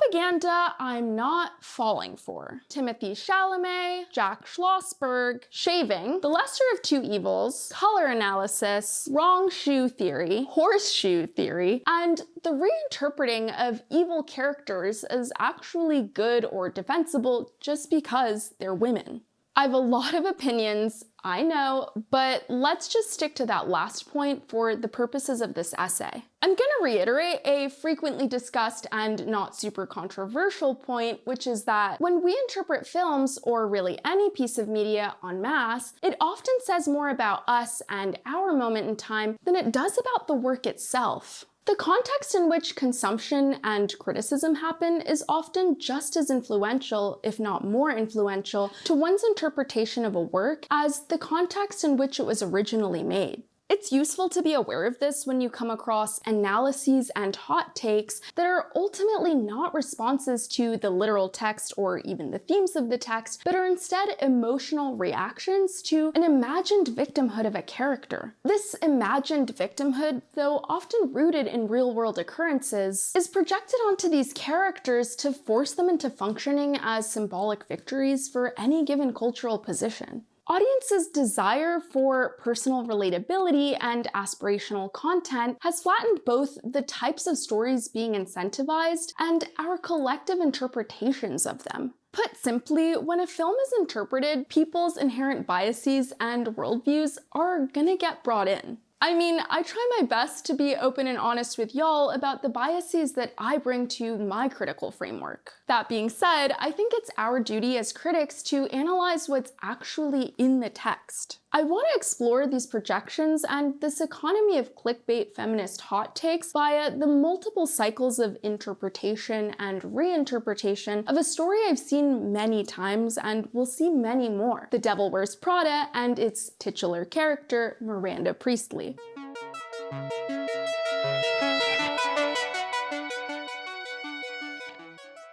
propaganda I'm not falling for. Timothée Chalamet, Jack Schlossberg, shaving, the lesser of two evils, color analysis, wrong shoe theory, horseshoe theory, and the reinterpreting of evil characters as actually good or defensible just because they're women. I have a lot of opinions, I know, but let's just stick to that last point for the purposes of this essay. I'm gonna reiterate a frequently discussed and not super controversial point, which is that when we interpret films, or really any piece of media en masse, it often says more about us and our moment in time than it does about the work itself. The context in which consumption and criticism happen is often just as influential, if not more influential, to one's interpretation of a work as the context in which it was originally made. It's useful to be aware of this when you come across analyses and hot takes that are ultimately not responses to the literal text or even the themes of the text, but are instead emotional reactions to an imagined victimhood of a character. This imagined victimhood, though often rooted in real-world occurrences, is projected onto these characters to force them into functioning as symbolic victories for any given cultural position. Audiences' desire for personal relatability and aspirational content has flattened both the types of stories being incentivized and our collective interpretations of them. Put simply, when a film is interpreted, people's inherent biases and worldviews are gonna get brought in. I mean, I try my best to be open and honest with y'all about the biases that I bring to my critical framework. That being said, I think it's our duty as critics to analyze what's actually in the text. I want to explore these projections and this economy of clickbait feminist hot takes via the multiple cycles of interpretation and reinterpretation of a story I've seen many times and will see many more: The Devil Wears Prada and its titular character, Miranda Priestly.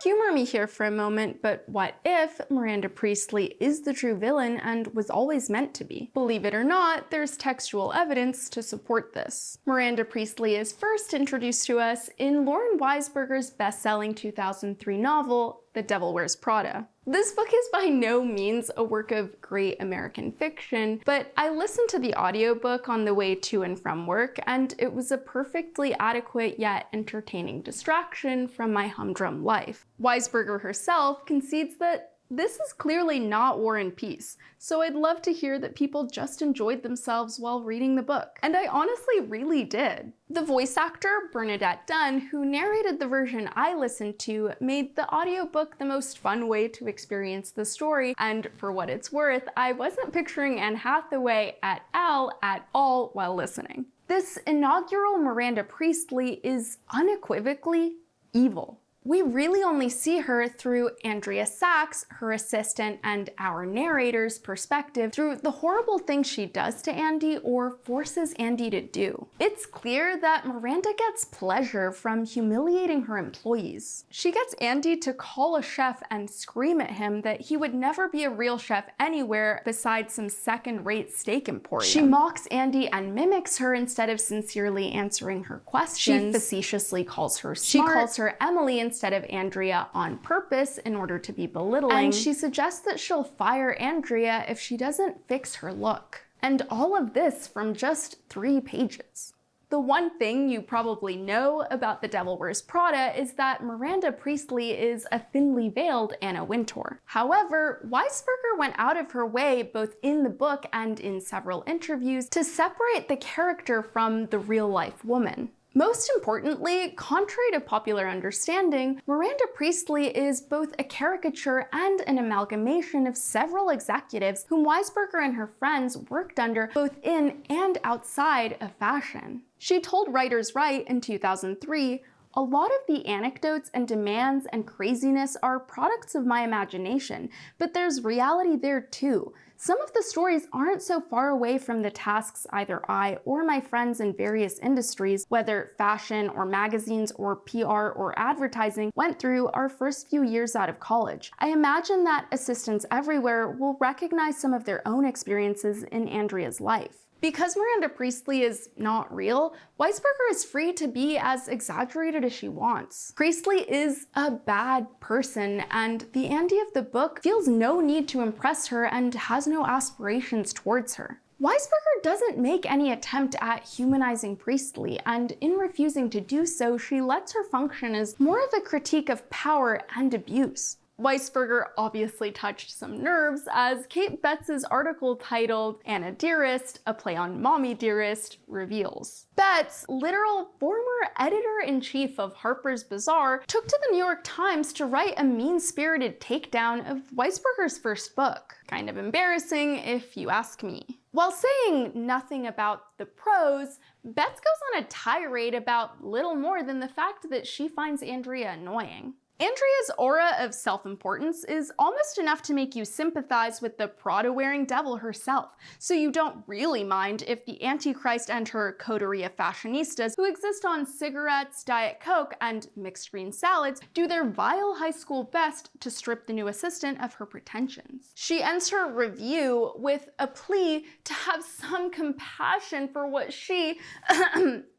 Humor me here for a moment, but what if Miranda Priestly is the true villain and was always meant to be? Believe it or not, there's textual evidence to support this. Miranda Priestly is first introduced to us in Lauren Weisberger's best-selling 2003 novel, The Devil Wears Prada. This book is by no means a work of great American fiction, but I listened to the audiobook on the way to and from work, and it was a perfectly adequate yet entertaining distraction from my humdrum life. Weisberger herself concedes that this is clearly not War and Peace, so I'd love to hear that people just enjoyed themselves while reading the book. And I honestly really did. The voice actor, Bernadette Dunn, who narrated the version I listened to, made the audiobook the most fun way to experience the story, and for what it's worth, I wasn't picturing Anne Hathaway at all while listening. This inaugural Miranda Priestly is unequivocally evil. We really only see her through Andrea Sachs, her assistant, and our narrator's perspective through the horrible things she does to Andy or forces Andy to do. It's clear that Miranda gets pleasure from humiliating her employees. She gets Andy to call a chef and scream at him that he would never be a real chef anywhere besides some second-rate steak emporium. She mocks Andy and mimics her instead of sincerely answering her questions. She facetiously calls her smart. She calls her Emily instead of Andrea on purpose in order to be belittling, and she suggests that she'll fire Andrea if she doesn't fix her look. And all of this from just 3 pages. The one thing you probably know about The Devil Wears Prada is that Miranda Priestly is a thinly veiled Anna Wintour. However, Weisberger went out of her way, both in the book and in several interviews, to separate the character from the real-life woman. Most importantly, contrary to popular understanding, Miranda Priestly is both a caricature and an amalgamation of several executives whom Weisberger and her friends worked under both in and outside of fashion. She told Writers' Right in 2003, "A lot of the anecdotes and demands and craziness are products of my imagination, but there's reality there too. Some of the stories aren't so far away from the tasks either I or my friends in various industries, whether fashion or magazines or PR or advertising, went through our first few years out of college. I imagine that assistants everywhere will recognize some of their own experiences in Andrea's life." Because Miranda Priestley is not real, Weisberger is free to be as exaggerated as she wants. Priestley is a bad person, and the Andy of the book feels no need to impress her and has no aspirations towards her. Weisberger doesn't make any attempt at humanizing Priestley, and in refusing to do so, she lets her function as more of a critique of power and abuse. Weisberger obviously touched some nerves, as Kate Betts's article titled "Anna Dearest, a play on Mommy Dearest" reveals. Betts, literal former editor-in-chief of Harper's Bazaar, took to the New York Times to write a mean-spirited takedown of Weisberger's first book. Kind of embarrassing, if you ask me. While saying nothing about the prose, Betts goes on a tirade about little more than the fact that she finds Andrea annoying. Andrea's aura of self-importance is almost enough to make you sympathize with the Prada-wearing devil herself, so you don't really mind if the Antichrist and her coterie of fashionistas who exist on cigarettes, Diet Coke, and mixed green salads do their vile high school best to strip the new assistant of her pretensions. She ends her review with a plea to have some compassion for what she,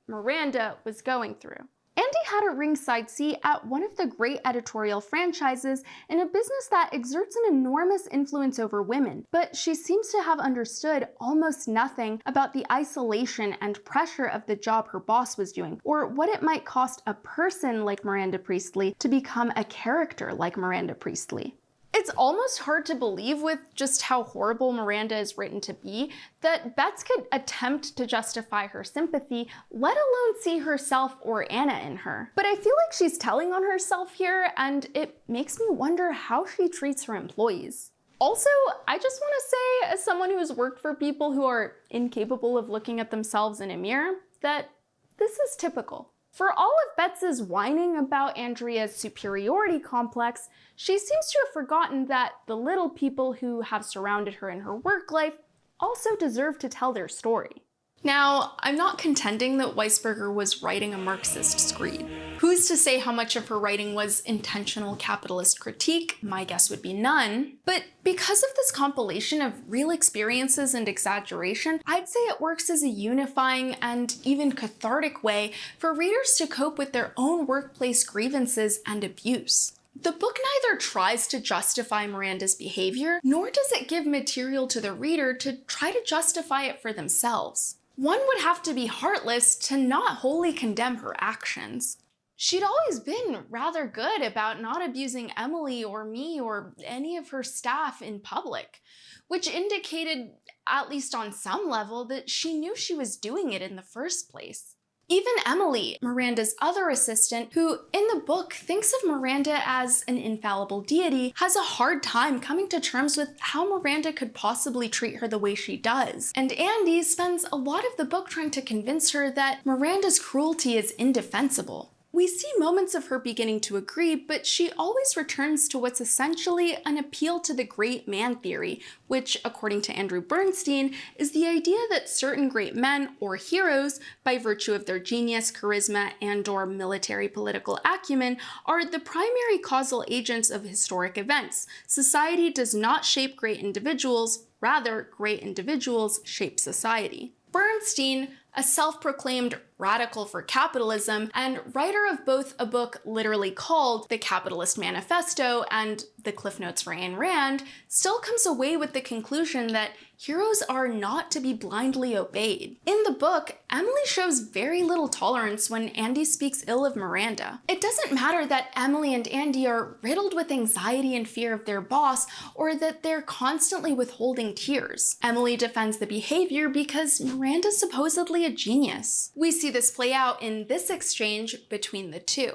Miranda, was going through. Andy had a ringside seat at one of the great editorial franchises in a business that exerts an enormous influence over women, but she seems to have understood almost nothing about the isolation and pressure of the job her boss was doing, or what it might cost a person like Miranda Priestley to become a character like Miranda Priestley. It's almost hard to believe, with just how horrible Miranda is written to be, that Betts could attempt to justify her sympathy, let alone see herself or Anna in her. But I feel like she's telling on herself here, and it makes me wonder how she treats her employees. Also, I just want to say, as someone who has worked for people who are incapable of looking at themselves in a mirror, that this is typical. For all of Betts's whining about Andrea's superiority complex, she seems to have forgotten that the little people who have surrounded her in her work life also deserve to tell their story. Now, I'm not contending that Weisberger was writing a Marxist screed. Who's to say how much of her writing was intentional capitalist critique? My guess would be none. But because of this compilation of real experiences and exaggeration, I'd say it works as a unifying and even cathartic way for readers to cope with their own workplace grievances and abuse. The book neither tries to justify Miranda's behavior, nor does it give material to the reader to try to justify it for themselves. One would have to be heartless to not wholly condemn her actions. She'd always been rather good about not abusing Emily or me or any of her staff in public, which indicated, at least on some level, that she knew she was doing it in the first place. Even Emily, Miranda's other assistant, who in the book thinks of Miranda as an infallible deity, has a hard time coming to terms with how Miranda could possibly treat her the way she does. And Andy spends a lot of the book trying to convince her that Miranda's cruelty is indefensible. We see moments of her beginning to agree, but she always returns to what's essentially an appeal to the great man theory, which, according to Andrew Bernstein, is the idea that certain great men, or heroes, by virtue of their genius, charisma, and/or military political acumen, are the primary causal agents of historic events. Society does not shape great individuals, rather, great individuals shape society. Bernstein, a self-proclaimed radical for capitalism and writer of both a book literally called The Capitalist Manifesto and The Cliff Notes for Ayn Rand, still comes away with the conclusion that heroes are not to be blindly obeyed. In the book, Emily shows very little tolerance when Andy speaks ill of Miranda. It doesn't matter that Emily and Andy are riddled with anxiety and fear of their boss, or that they're constantly withholding tears. Emily defends the behavior because Miranda's supposedly a genius. We see this play out in this exchange between the two.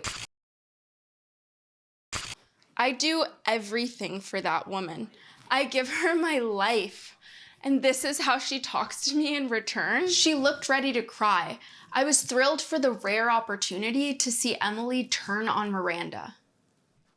I do everything for that woman. I give her my life. And this is how she talks to me in return? She looked ready to cry. I was thrilled for the rare opportunity to see Emily turn on Miranda.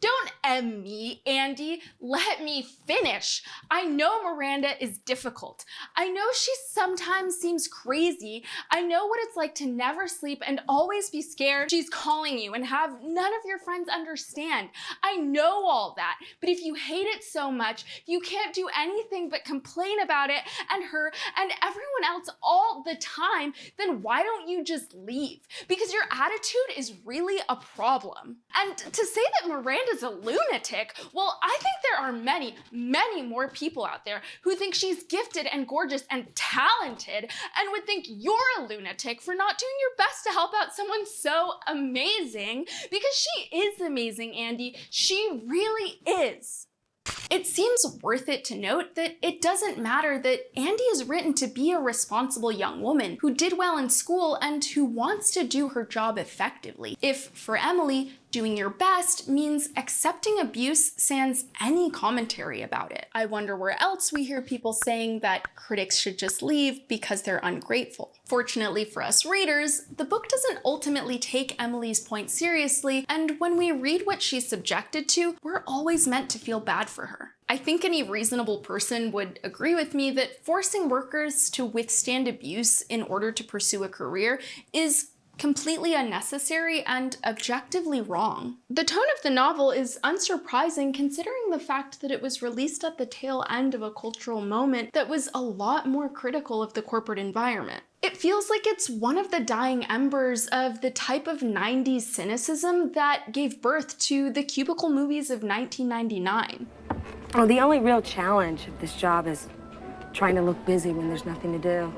Don't am me, Andy. Let me finish. I know Miranda is difficult. I know she sometimes seems crazy. I know what it's like to never sleep and always be scared she's calling you and have none of your friends understand. I know all that, but if you hate it so much, you can't do anything but complain about it and her and everyone else all the time, then why don't you just leave? Because your attitude is really a problem. And to say that Miranda's a lunatic, well, I think there are many, many more people out there who think she's gifted and gorgeous and talented and would think you're a lunatic for not doing your best to help out someone so amazing, because she is amazing, Andy. She really is. It seems worth it to note that it doesn't matter that Andy is written to be a responsible young woman who did well in school and who wants to do her job effectively. If, for Emily, doing your best means accepting abuse sans any commentary about it. I wonder where else we hear people saying that critics should just leave because they're ungrateful. Fortunately for us readers, the book doesn't ultimately take Emily's point seriously, and when we read what she's subjected to, we're always meant to feel bad for her. I think any reasonable person would agree with me that forcing workers to withstand abuse in order to pursue a career is completely unnecessary and objectively wrong. The tone of the novel is unsurprising considering the fact that it was released at the tail end of a cultural moment that was a lot more critical of the corporate environment. It feels like it's one of the dying embers of the type of 90s cynicism that gave birth to the cubicle movies of 1999. Well, the only real challenge of this job is trying to look busy when there's nothing to do.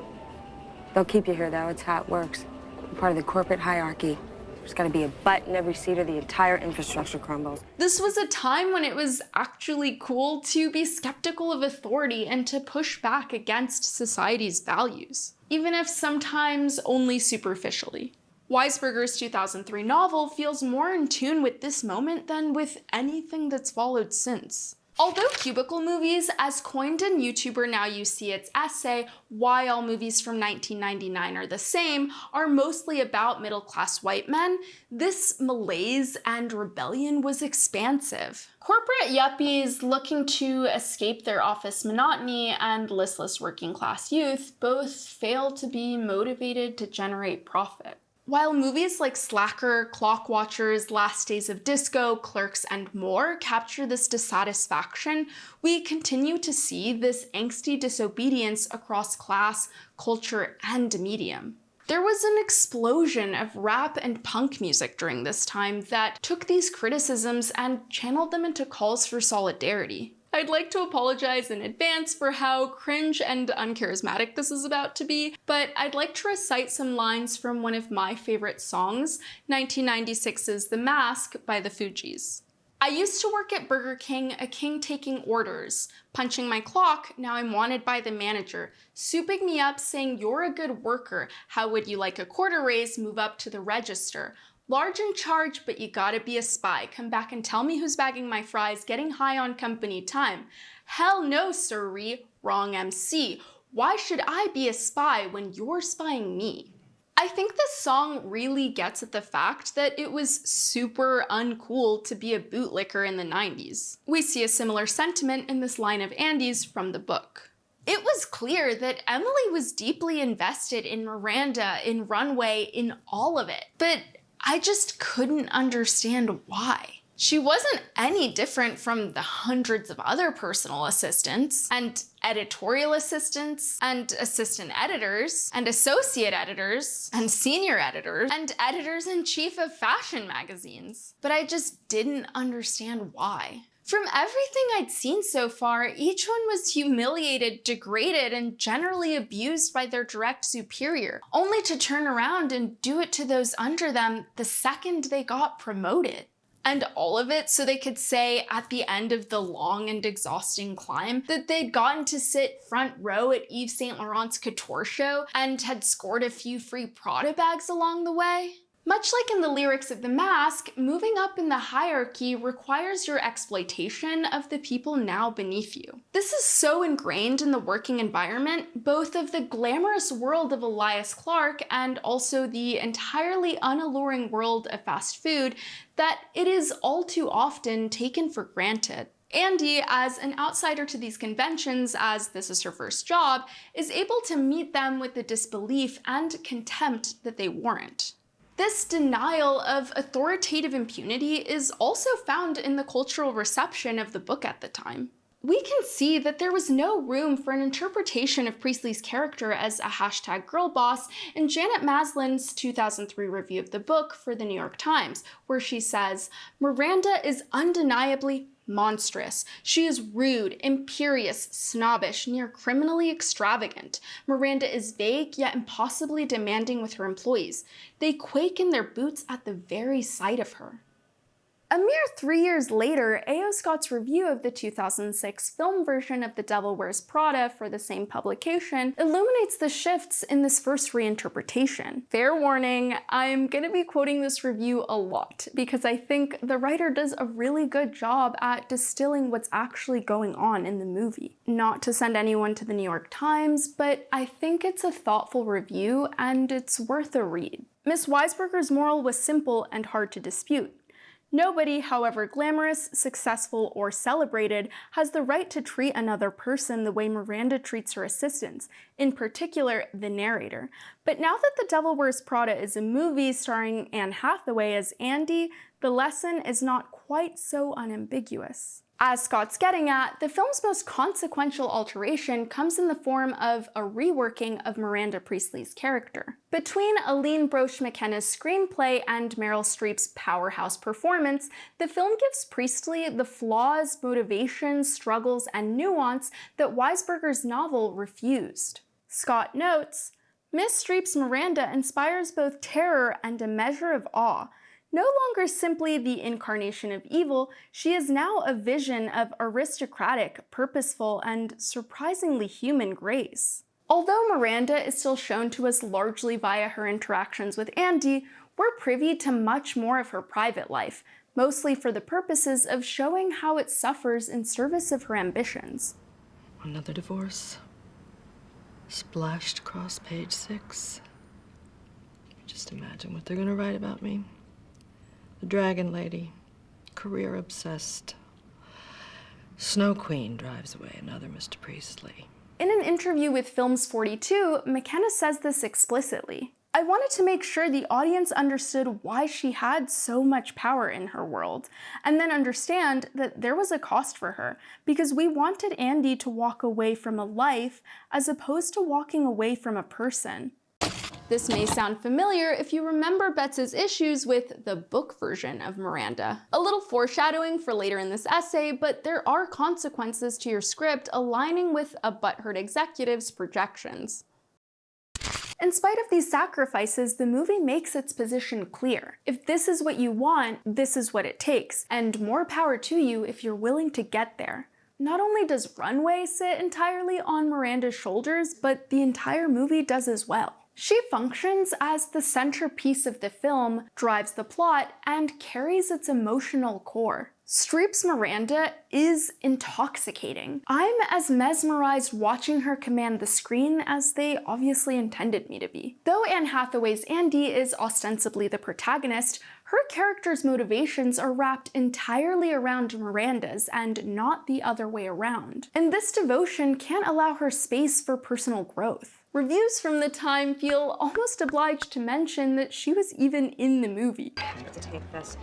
They'll keep you here, though. It's how it works. You're part of the corporate hierarchy. There's gotta be a butt in every seat or the entire infrastructure crumbles. This was a time when it was actually cool to be skeptical of authority and to push back against society's values, even if sometimes only superficially. Weisberger's 2003 novel feels more in tune with this moment than with anything that's followed since. Although cubicle movies, as coined in YouTuber Now You See It's essay, Why All Movies from 1999 Are the Same, are mostly about middle-class white men, this malaise and rebellion was expansive. Corporate yuppies looking to escape their office monotony and listless working-class youth both fail to be motivated to generate profit. While movies like Slacker, Clock Watchers, Last Days of Disco, Clerks, and more capture this dissatisfaction, we continue to see this angsty disobedience across class, culture, and medium. There was an explosion of rap and punk music during this time that took these criticisms and channeled them into calls for solidarity. I'd like to apologize in advance for how cringe and uncharismatic this is about to be, but I'd like to recite some lines from one of my favorite songs, 1996's The Mask by the Fugees. I used to work at Burger King, a king taking orders. Punching my clock, now I'm wanted by the manager. Souping me up saying you're a good worker. How would you like a quarter raise? Move up to the register. Large in charge, but you gotta be a spy. Come back and tell me who's bagging my fries, getting high on company time. Hell no, sirree, wrong MC. Why should I be a spy when you're spying me? I think this song really gets at the fact that it was super uncool to be a bootlicker in the 90s. We see a similar sentiment in this line of Andy's from the book. It was clear that Emily was deeply invested in Miranda, in Runway, in all of it, but I just couldn't understand why. She wasn't any different from the hundreds of other personal assistants, and editorial assistants, and assistant editors, and associate editors, and senior editors, and editors-in-chief of fashion magazines. But I just didn't understand why. From everything I'd seen so far, each one was humiliated, degraded, and generally abused by their direct superior, only to turn around and do it to those under them the second they got promoted. And all of it so they could say at the end of the long and exhausting climb that they'd gotten to sit front row at Yves Saint Laurent's couture show and had scored a few free Prada bags along the way. Much like in the lyrics of The Mask, moving up in the hierarchy requires your exploitation of the people now beneath you. This is so ingrained in the working environment, both of the glamorous world of Elias Clark and also the entirely unalluring world of fast food, that it is all too often taken for granted. Andy, as an outsider to these conventions, as this is her first job, is able to meet them with the disbelief and contempt that they warrant. This denial of authoritative impunity is also found in the cultural reception of the book at the time. We can see that there was no room for an interpretation of Priestley's character as a hashtag girlboss in Janet Maslin's 2003 review of the book for the New York Times, where she says, "Miranda is undeniably monstrous. She is rude, imperious, snobbish, near criminally extravagant. Miranda is vague yet impossibly demanding with her employees. They quake in their boots at the very sight of her." A mere 3 years later, A.O. Scott's review of the 2006 film version of The Devil Wears Prada for the same publication illuminates the shifts in this first reinterpretation. Fair warning, I'm gonna be quoting this review a lot because I think the writer does a really good job at distilling what's actually going on in the movie. Not to send anyone to the New York Times, but I think it's a thoughtful review and it's worth a read. Miss Weisberger's moral was simple and hard to dispute. Nobody, however glamorous, successful, or celebrated, has the right to treat another person the way Miranda treats her assistants, in particular, the narrator. But now that The Devil Wears Prada is a movie starring Anne Hathaway as Andy, the lesson is not quite so unambiguous. As Scott's getting at, the film's most consequential alteration comes in the form of a reworking of Miranda Priestley's character. Between Aline Broche McKenna's screenplay and Meryl Streep's powerhouse performance, the film gives Priestley the flaws, motivations, struggles, and nuance that Weisberger's novel refused. Scott notes, "Miss Streep's Miranda inspires both terror and a measure of awe. No longer simply the incarnation of evil, she is now a vision of aristocratic, purposeful, and surprisingly human grace." Although Miranda is still shown to us largely via her interactions with Andy, we're privy to much more of her private life, mostly for the purposes of showing how it suffers in service of her ambitions. Another divorce. Splashed across page 6. Just imagine what they're gonna write about me. The Dragon Lady, career obsessed. Snow Queen drives away another Mr. Priestley. In an interview with Films 42, McKenna says this explicitly. "I wanted to make sure the audience understood why she had so much power in her world, and then understand that there was a cost for her, because we wanted Andy to walk away from a life as opposed to walking away from a person." This may sound familiar if you remember Betts's issues with the book version of Miranda. A little foreshadowing for later in this essay, but there are consequences to your script aligning with a butthurt executive's projections. In spite of these sacrifices, the movie makes its position clear. If this is what you want, this is what it takes, and more power to you if you're willing to get there. Not only does Runway sit entirely on Miranda's shoulders, but the entire movie does as well. She functions as the centerpiece of the film, drives the plot, and carries its emotional core. Streep's Miranda is intoxicating. I'm as mesmerized watching her command the screen as they obviously intended me to be. Though Anne Hathaway's Andy is ostensibly the protagonist, her character's motivations are wrapped entirely around Miranda's and not the other way around. And this devotion can't allow her space for personal growth. Reviews from the time feel almost obliged to mention that she was even in the movie. I have to take this.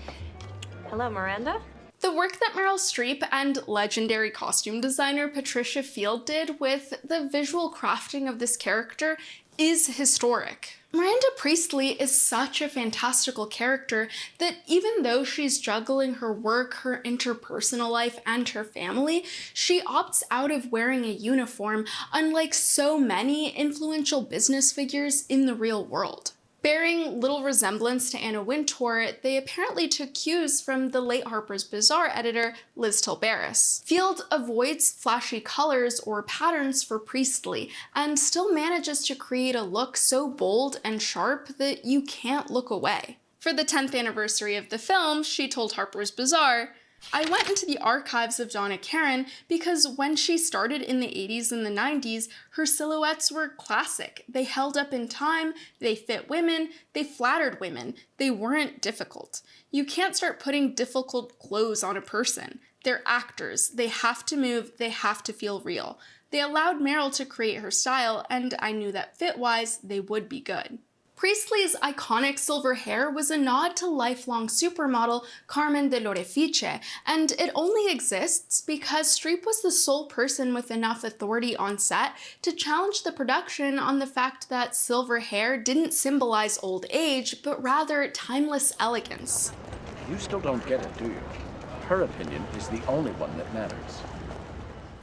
Hello, Miranda? The work that Meryl Streep and legendary costume designer Patricia Field did with the visual crafting of this character is historic. Miranda Priestley is such a fantastical character that even though she's juggling her work, her interpersonal life, and her family, she opts out of wearing a uniform, unlike so many influential business figures in the real world. Bearing little resemblance to Anna Wintour, they apparently took cues from the late Harper's Bazaar editor Liz Tilberis. Field avoids flashy colors or patterns for Priestley, and still manages to create a look so bold and sharp that you can't look away. For the 10th anniversary of the film, she told Harper's Bazaar, "I went into the archives of Donna Karan because when she started in the 80s and the 90s, her silhouettes were classic. They held up in time, they fit women, they flattered women, they weren't difficult. You can't start putting difficult clothes on a person. They're actors, they have to move, they have to feel real. They allowed Meryl to create her style, and I knew that fit-wise, they would be good." Priestley's iconic silver hair was a nod to lifelong supermodel Carmen de Lorefice, and it only exists because Streep was the sole person with enough authority on set to challenge the production on the fact that silver hair didn't symbolize old age, but rather timeless elegance. You still don't get it, do you? Her opinion is the only one that matters.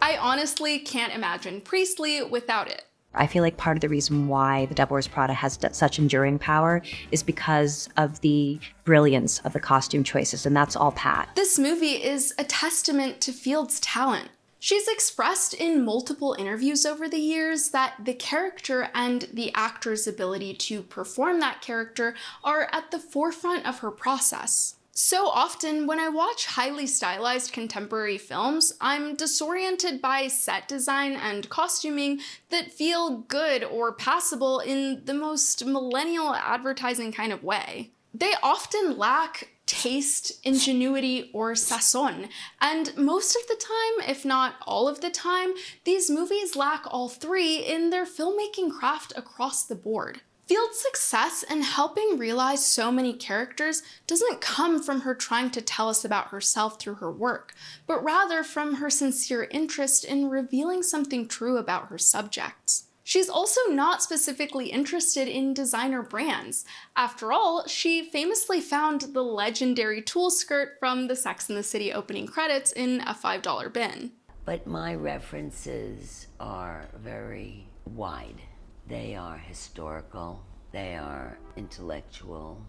I honestly can't imagine Priestley without it. I feel like part of the reason why The Devil Wears Prada has such enduring power is because of the brilliance of the costume choices, and that's all Pat. This movie is a testament to Field's talent. She's expressed in multiple interviews over the years that the character and the actor's ability to perform that character are at the forefront of her process. So often, when I watch highly stylized contemporary films, I'm disoriented by set design and costuming that feel good or passable in the most millennial advertising kind of way. They often lack taste, ingenuity, or sazon, and most of the time, if not all of the time, these movies lack all three in their filmmaking craft across the board. Field's success in helping realize so many characters doesn't come from her trying to tell us about herself through her work, but rather from her sincere interest in revealing something true about her subjects. She's also not specifically interested in designer brands. After all, she famously found the legendary tulle skirt from the Sex and the City opening credits in a $5 bin. But my references are very wide. They are historical, they are intellectual,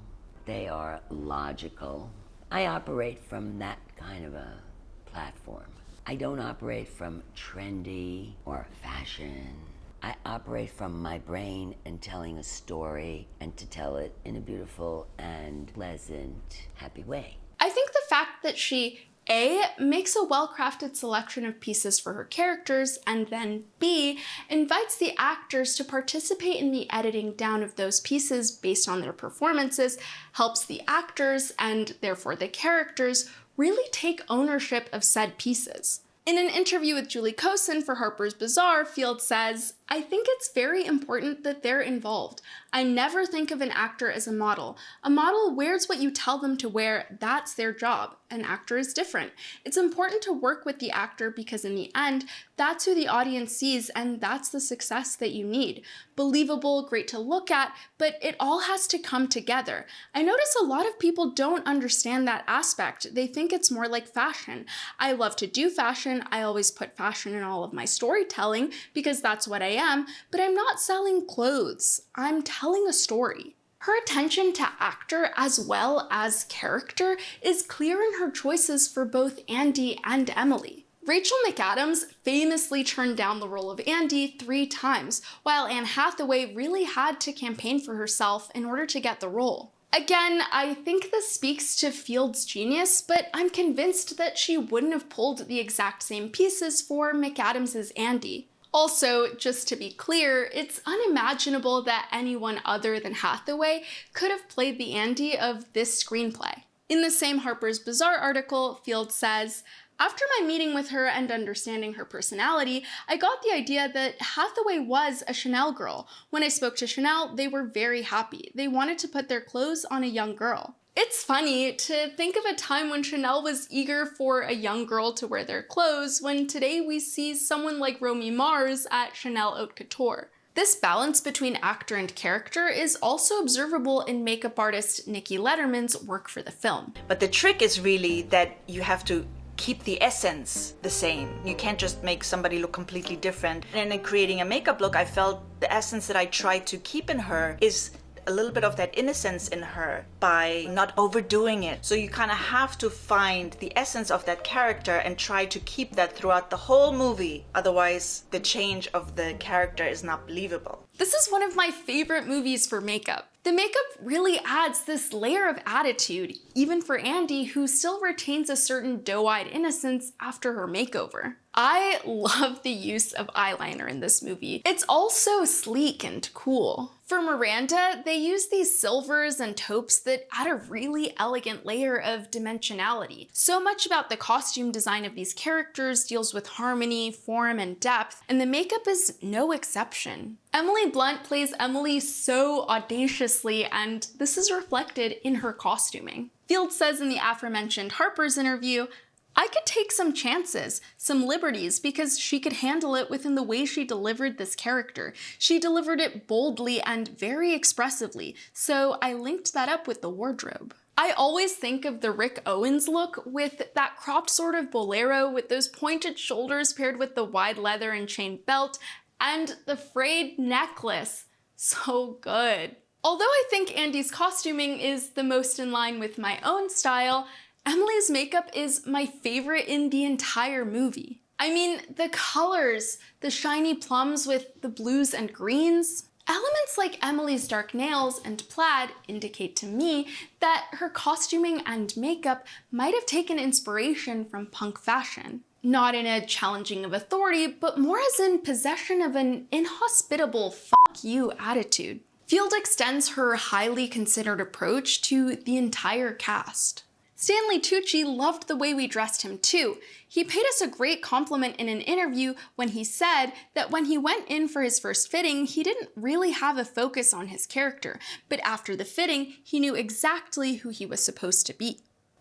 they are logical. I operate from that kind of a platform. I don't operate from trendy or fashion. I operate from my brain and telling a story, and to tell it in a beautiful and pleasant, happy way. I think the fact that she A, makes a well-crafted selection of pieces for her characters, and then B, invites the actors to participate in the editing down of those pieces based on their performances, helps the actors, and therefore the characters, really take ownership of said pieces. In an interview with Julie Cosin for Harper's Bazaar, Field says, "I think it's very important that they're involved. I never think of an actor as a model. A model wears what you tell them to wear, that's their job. An actor is different. It's important to work with the actor because in the end, that's who the audience sees and that's the success that you need. Believable, great to look at, but it all has to come together. I notice a lot of people don't understand that aspect. They think it's more like fashion. I love to do fashion. I always put fashion in all of my storytelling because that's what I am, but I'm not selling clothes. I'm telling a story." Her attention to actor as well as character is clear in her choices for both Andy and Emily. Rachel McAdams famously turned down the role of Andy 3 times, while Anne Hathaway really had to campaign for herself in order to get the role. Again, I think this speaks to Field's genius, but I'm convinced that she wouldn't have pulled the exact same pieces for McAdams' Andy. Also, just to be clear, it's unimaginable that anyone other than Hathaway could have played the Andy of this screenplay. In the same Harper's Bazaar article, Field says, "After my meeting with her and understanding her personality, I got the idea that Hathaway was a Chanel girl. When I spoke to Chanel, they were very happy. They wanted to put their clothes on a young girl." It's funny to think of a time when Chanel was eager for a young girl to wear their clothes, when today we see someone like Romy Mars at Chanel Haute Couture. This balance between actor and character is also observable in makeup artist Nikki Letterman's work for the film. But the trick is really that you have to keep the essence the same. You can't just make somebody look completely different. And in creating a makeup look, I felt the essence that I tried to keep in her is a little bit of that innocence in her by not overdoing it. So you kind of have to find the essence of that character and try to keep that throughout the whole movie. Otherwise, the change of the character is not believable. This is one of my favorite movies for makeup. The makeup really adds this layer of attitude, even for Andy, who still retains a certain doe-eyed innocence after her makeover. I love the use of eyeliner in this movie. It's all so sleek and cool. For Miranda, they use these silvers and taupes that add a really elegant layer of dimensionality. So much about the costume design of these characters deals with harmony, form, and depth, and the makeup is no exception. Emily Blunt plays Emily so audaciously, and this is reflected in her costuming. Field says in the aforementioned Harper's interview, "I could take some chances, some liberties, because she could handle it within the way she delivered this character. She delivered it boldly and very expressively, so I linked that up with the wardrobe." I always think of the Rick Owens look with that cropped sort of bolero with those pointed shoulders paired with the wide leather and chain belt and the frayed necklace. So good. Although I think Andy's costuming is the most in line with my own style, Emily's makeup is my favorite in the entire movie. I mean, the colors, the shiny plums with the blues and greens. Elements like Emily's dark nails and plaid indicate to me that her costuming and makeup might have taken inspiration from punk fashion. Not in a challenging of authority, but more as in possession of an inhospitable fuck you attitude. Field extends her highly considered approach to the entire cast. Stanley Tucci loved the way we dressed him too. He paid us a great compliment in an interview when he said that when he went in for his first fitting, he didn't really have a focus on his character, but after the fitting, he knew exactly who he was supposed to be.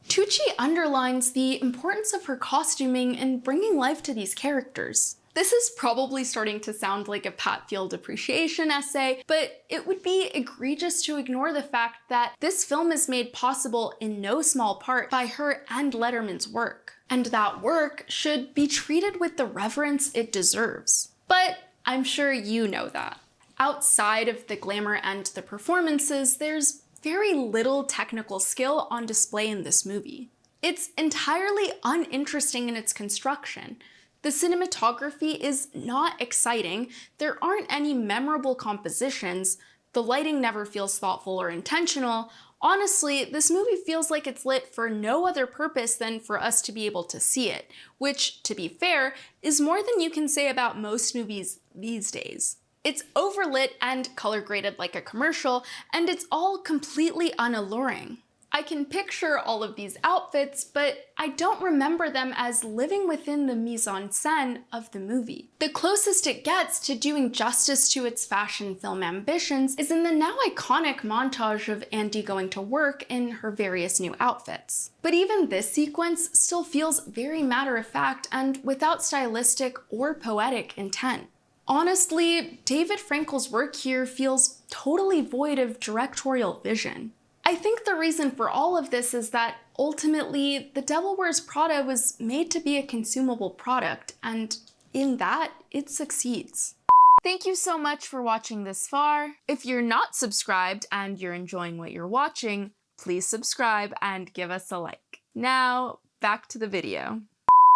Tucci underlines the importance of her costuming and bringing life to these characters. This is probably starting to sound like a Pat Field appreciation essay, but it would be egregious to ignore the fact that this film is made possible in no small part by her and Letterman's work, and that work should be treated with the reverence it deserves. But I'm sure you know that. Outside of the glamour and the performances, there's very little technical skill on display in this movie. It's entirely uninteresting in its construction. The cinematography is not exciting, there aren't any memorable compositions, the lighting never feels thoughtful or intentional. Honestly, this movie feels like it's lit for no other purpose than for us to be able to see it, which, to be fair, is more than you can say about most movies these days. It's overlit and color graded like a commercial, and it's all completely unalluring. I can picture all of these outfits, but I don't remember them as living within the mise-en-scène of the movie. The closest it gets to doing justice to its fashion film ambitions is in the now iconic montage of Andy going to work in her various new outfits. But even this sequence still feels very matter-of-fact and without stylistic or poetic intent. Honestly, David Frankel's work here feels totally void of directorial vision. I think the reason for all of this is that ultimately, The Devil Wears Prada was made to be a consumable product, and in that, it succeeds. Thank you so much for watching this far. If you're not subscribed and you're enjoying what you're watching, please subscribe and give us a like. Now, back to the video.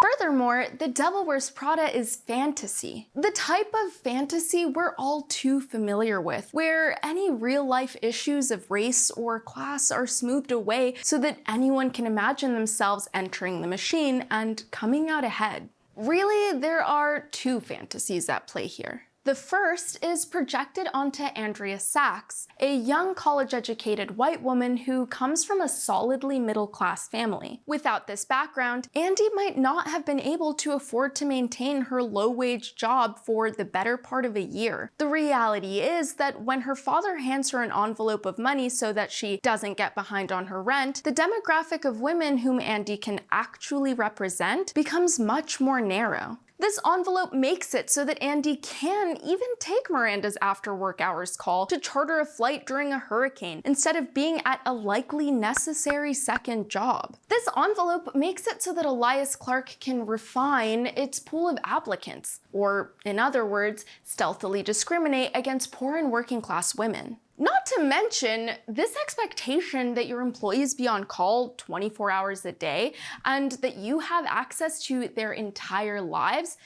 Furthermore, The Devil Wears Prada is fantasy. The type of fantasy we're all too familiar with, where any real-life issues of race or class are smoothed away so that anyone can imagine themselves entering the machine and coming out ahead. Really, there are two fantasies at play here. The first is projected onto Andrea Sachs, a young college-educated white woman who comes from a solidly middle-class family. Without this background, Andy might not have been able to afford to maintain her low-wage job for the better part of a year. The reality is that when her father hands her an envelope of money so that she doesn't get behind on her rent, the demographic of women whom Andy can actually represent becomes much more narrow. This envelope makes it so that Andy can even take Miranda's after-work hours call to charter a flight during a hurricane instead of being at a likely necessary second job. This envelope makes it so that Elias Clark can refine its pool of applicants, or in other words, stealthily discriminate against poor and working class women. Not to mention, this expectation that your employees be on call 24 hours a day and that you have access to their entire lives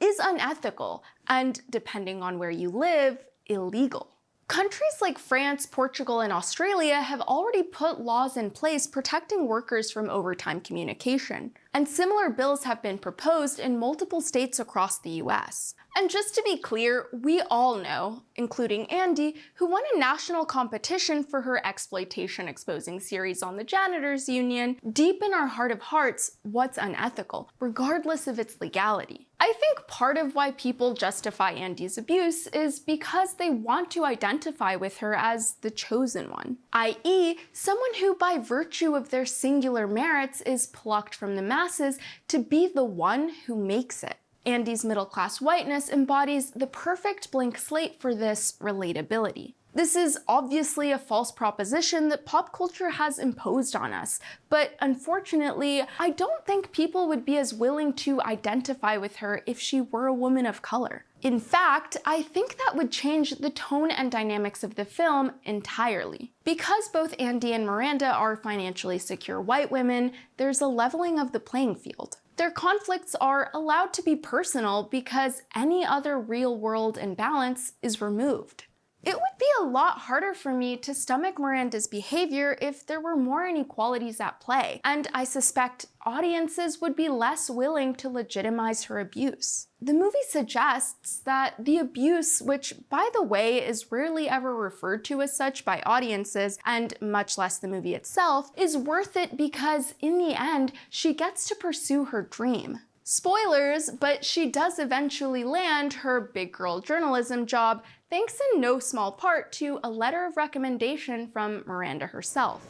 is unethical and, depending on where you live, illegal. Countries like France, Portugal, and Australia have already put laws in place protecting workers from overtime communication, and similar bills have been proposed in multiple states across the US. And just to be clear, we all know, including Andy, who won a national competition for her exploitation-exposing series on the Janitors Union, deep in our heart of hearts, what's unethical, regardless of its legality. I think part of why people justify Andy's abuse is because they want to identify with her as the chosen one, i.e., someone who by virtue of their singular merits is plucked from the masses to be the one who makes it. Andy's middle-class whiteness embodies the perfect blank slate for this relatability. This is obviously a false proposition that pop culture has imposed on us, but unfortunately, I don't think people would be as willing to identify with her if she were a woman of color. In fact, I think that would change the tone and dynamics of the film entirely. Because both Andy and Miranda are financially secure white women, there's a leveling of the playing field. Their conflicts are allowed to be personal because any other real-world imbalance is removed. It would be a lot harder for me to stomach Miranda's behavior if there were more inequalities at play, and I suspect audiences would be less willing to legitimize her abuse. The movie suggests that the abuse, which by the way is rarely ever referred to as such by audiences, and much less the movie itself, is worth it because in the end, she gets to pursue her dream. Spoilers, but she does eventually land her big girl journalism job, thanks in no small part to a letter of recommendation from Miranda herself.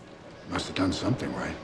Must have done something right.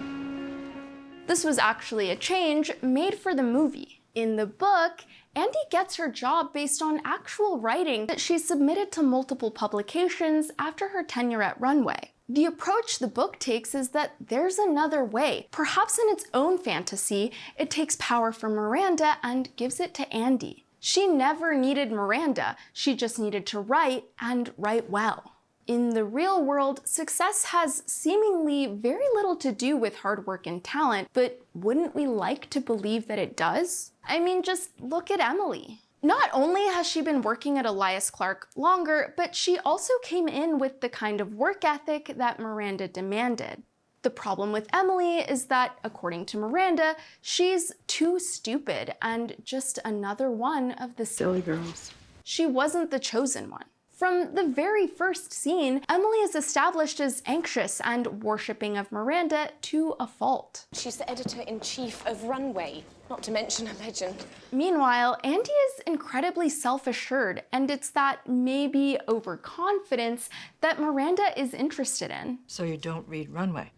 This was actually a change made for the movie. In the book, Andy gets her job based on actual writing that she submitted to multiple publications after her tenure at Runway. The approach the book takes is that there's another way. Perhaps in its own fantasy, it takes power from Miranda and gives it to Andy. She never needed Miranda, she just needed to write, and write well. In the real world, success has seemingly very little to do with hard work and talent, but wouldn't we like to believe that it does? I mean, just look at Emily. Not only has she been working at Elias Clark longer, but she also came in with the kind of work ethic that Miranda demanded. The problem with Emily is that, according to Miranda, she's too stupid and just another one of the Silly girls. She wasn't the chosen one. From the very first scene, Emily is established as anxious and worshipping of Miranda to a fault. She's the editor-in-chief of Runway, not to mention a legend. Meanwhile, Andy is incredibly self-assured, and it's that maybe overconfidence that Miranda is interested in. So you don't read Runway?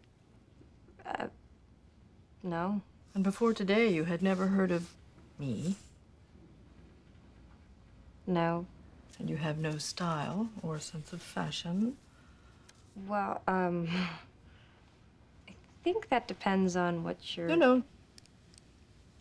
No. And before today, you had never heard of me? No. And you have no style or sense of fashion? Well, I think that depends on what you're... No.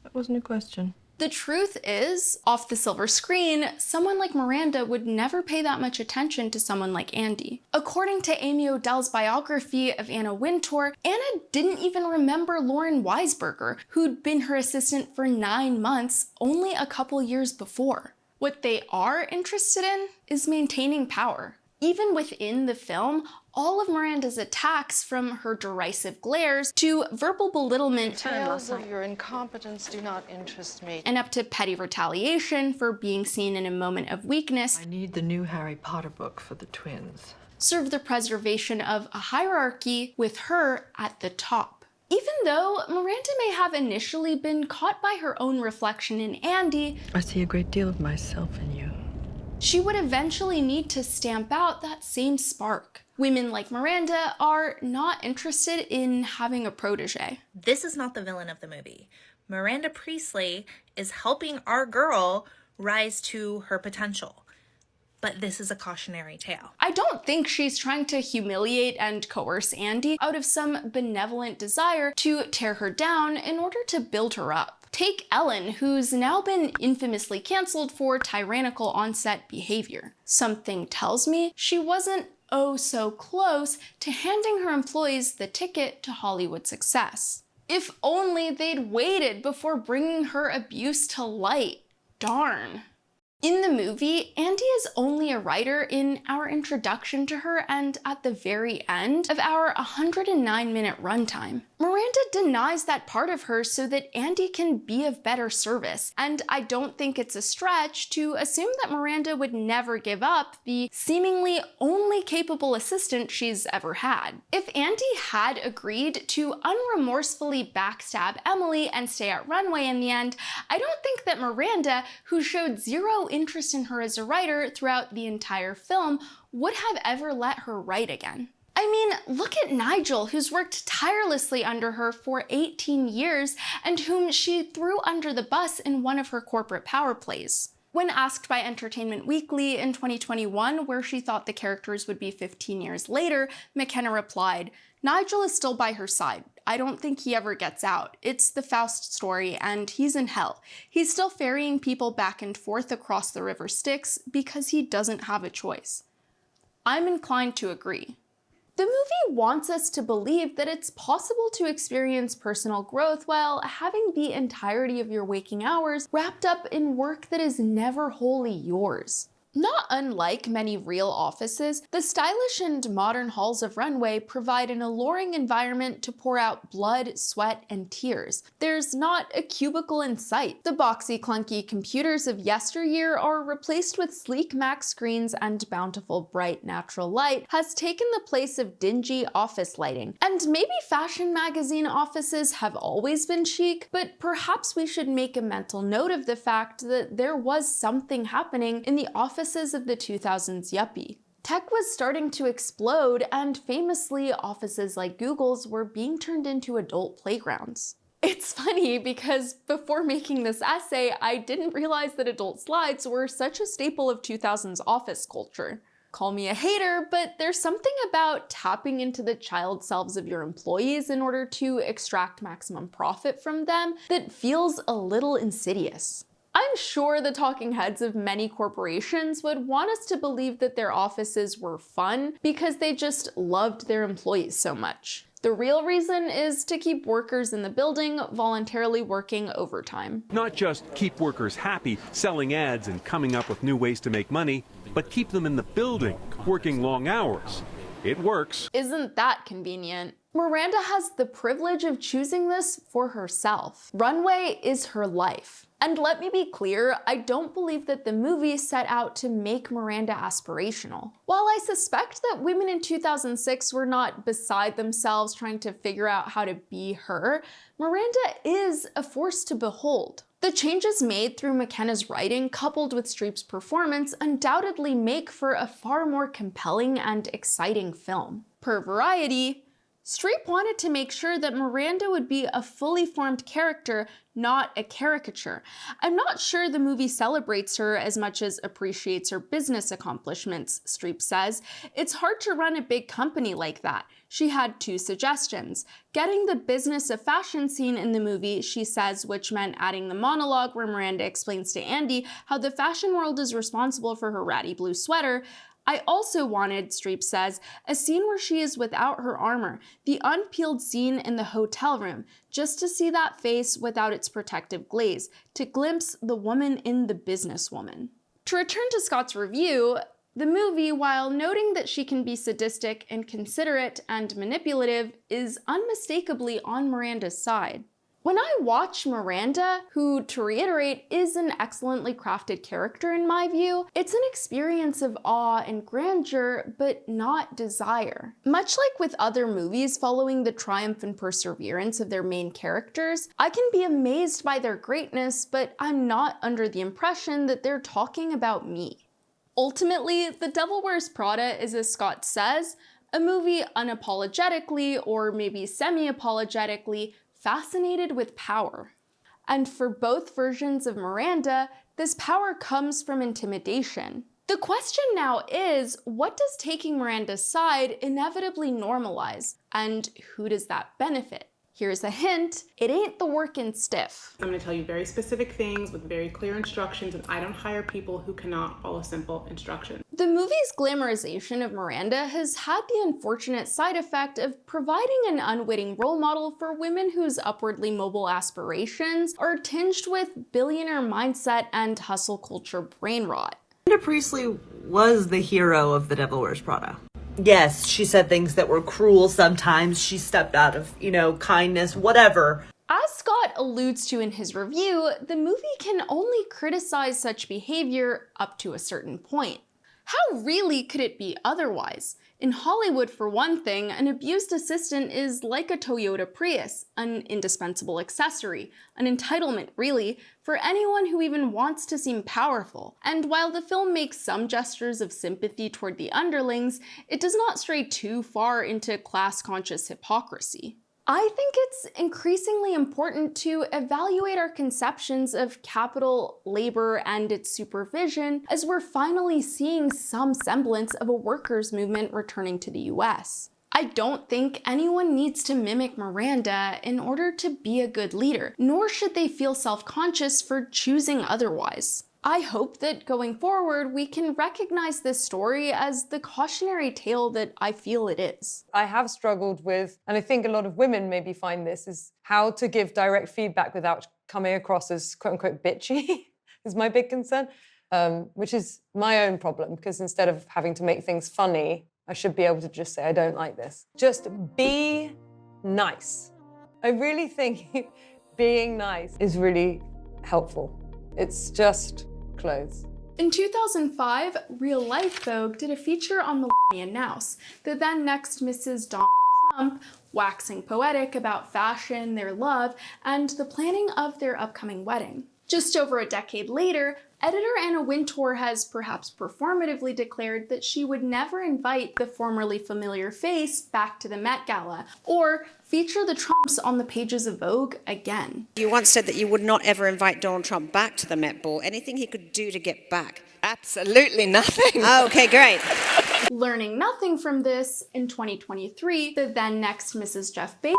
That wasn't a question. The truth is, off the silver screen, someone like Miranda would never pay that much attention to someone like Andy. According to Amy Odell's biography of Anna Wintour, Anna didn't even remember Lauren Weisberger, who'd been her assistant for 9 months only a couple years before. What they are interested in is maintaining power. Even within the film, all of Miranda's attacks, from her derisive glares to verbal belittlement, Tales of your incompetence do not interest me. and up to petty retaliation for being seen in a moment of weakness, I need the new Harry Potter book for the twins. serve the preservation of a hierarchy with her at the top. Even though Miranda may have initially been caught by her own reflection in Andy, I see a great deal of myself in you. she would eventually need to stamp out that same spark. Women like Miranda are not interested in having a protege. This is not the villain of the movie. Miranda Priestley is helping our girl rise to her potential. But this is a cautionary tale. I don't think she's trying to humiliate and coerce Andy out of some benevolent desire to tear her down in order to build her up. Take Ellen, who's now been infamously canceled for tyrannical on-set behavior. Something tells me she wasn't oh so close to handing her employees the ticket to Hollywood success. If only they'd waited before bringing her abuse to light. Darn. In the movie, Andy is only a writer in our introduction to her and at the very end of our 109-minute runtime. Miranda denies that part of her so that Andy can be of better service, and I don't think it's a stretch to assume that Miranda would never give up the seemingly only capable assistant she's ever had. If Andy had agreed to unremorsefully backstab Emily and stay at Runway in the end, I don't think that Miranda, who showed zero interest in her as a writer throughout the entire film, would have ever let her write again. I mean, look at Nigel, who's worked tirelessly under her for 18 years and whom she threw under the bus in one of her corporate power plays. When asked by Entertainment Weekly in 2021 where she thought the characters would be 15 years later, McKenna replied, "Nigel is still by her side. I don't think he ever gets out. It's the Faust story, and he's in hell. He's still ferrying people back and forth across the River Styx because he doesn't have a choice." I'm inclined to agree. The movie wants us to believe that it's possible to experience personal growth while having the entirety of your waking hours wrapped up in work that is never wholly yours. Not unlike many real offices, the stylish and modern halls of Runway provide an alluring environment to pour out blood, sweat, and tears. There's not a cubicle in sight. The boxy, clunky computers of yesteryear are replaced with sleek Mac screens, and bountiful, bright, natural light has taken the place of dingy office lighting. And maybe fashion magazine offices have always been chic, but perhaps we should make a mental note of the fact that there was something happening in the office of the 2000s yuppie. Tech was starting to explode, and famously, offices like Google's were being turned into adult playgrounds. It's funny because before making this essay, I didn't realize that adult slides were such a staple of 2000s office culture. Call me a hater, but there's something about tapping into the child selves of your employees in order to extract maximum profit from them that feels a little insidious. I'm sure the talking heads of many corporations would want us to believe that their offices were fun because they just loved their employees so much. The real reason is to keep workers in the building voluntarily working overtime. Not just keep workers happy, selling ads and coming up with new ways to make money, but keep them in the building, working long hours. It works. Isn't that convenient? Miranda has the privilege of choosing this for herself. Runway is her life. And let me be clear, I don't believe that the movie set out to make Miranda aspirational. While I suspect that women in 2006 were not beside themselves trying to figure out how to be her, Miranda is a force to behold. The changes made through McKenna's writing, coupled with Streep's performance, undoubtedly make for a far more compelling and exciting film. Per Variety, Streep wanted to make sure that Miranda would be a fully formed character, not a caricature. I'm not sure the movie celebrates her as much as appreciates her business accomplishments, Streep says. It's hard to run a big company like that. She had 2 suggestions. Getting the business of fashion scene in the movie, she says, which meant adding the monologue where Miranda explains to Andy how the fashion world is responsible for her ratty blue sweater. I also wanted, Streep says, a scene where she is without her armor, the unpeeled scene in the hotel room, just to see that face without its protective glaze, to glimpse the woman in the businesswoman. To return to Scott's review, the movie, while noting that she can be sadistic, inconsiderate, and manipulative, is unmistakably on Miranda's side. When I watch Miranda, who, to reiterate, is an excellently crafted character in my view, it's an experience of awe and grandeur, but not desire. Much like with other movies following the triumph and perseverance of their main characters, I can be amazed by their greatness, but I'm not under the impression that they're talking about me. Ultimately, The Devil Wears Prada is, as Scott says, a movie unapologetically, or maybe semi-apologetically, fascinated with power. And for both versions of Miranda, this power comes from intimidation. The question now is, what does taking Miranda's side inevitably normalize? And who does that benefit? Here's a hint, it ain't the workin' stiff. I'm going to tell you very specific things with very clear instructions, and I don't hire people who cannot follow simple instructions. The movie's glamorization of Miranda has had the unfortunate side effect of providing an unwitting role model for women whose upwardly mobile aspirations are tinged with billionaire mindset and hustle culture brain rot. Miranda Priestley was the hero of The Devil Wears Prada. Yes, she said things that were cruel sometimes. She stepped out of, kindness, whatever. As Scott alludes to in his review, the movie can only criticize such behavior up to a certain point. How really could it be otherwise? In Hollywood, for one thing, an abused assistant is like a Toyota Prius, an indispensable accessory, an entitlement, really, for anyone who even wants to seem powerful. And while the film makes some gestures of sympathy toward the underlings, it does not stray too far into class-conscious hypocrisy. I think it's increasingly important to evaluate our conceptions of capital, labor, and its supervision as we're finally seeing some semblance of a workers' movement returning to the US. I don't think anyone needs to mimic Miranda in order to be a good leader, nor should they feel self-conscious for choosing otherwise. I hope that going forward, we can recognize this story as the cautionary tale that I feel it is. I have struggled with, and I think a lot of women maybe find this, is how to give direct feedback without coming across as quote-unquote bitchy, is my big concern, which is my own problem, because instead of having to make things funny, I should be able to just say, I don't like this. Just be nice. I really think being nice is really helpful. It's just clothes. In 2005, Real Life Vogue did a feature on Melania Knauss, the then next Mrs. Donald Trump, waxing poetic about fashion, their love, and the planning of their upcoming wedding. Just over a decade later, editor Anna Wintour has perhaps performatively declared that she would never invite the formerly familiar face back to the Met Gala, or feature the Trumps on the pages of Vogue again. You once said that you would not ever invite Donald Trump back to the Met Ball. Anything he could do to get back? Absolutely nothing. Oh, okay, great. Learning nothing from this, in 2023, the then next Mrs. Jeff Bezos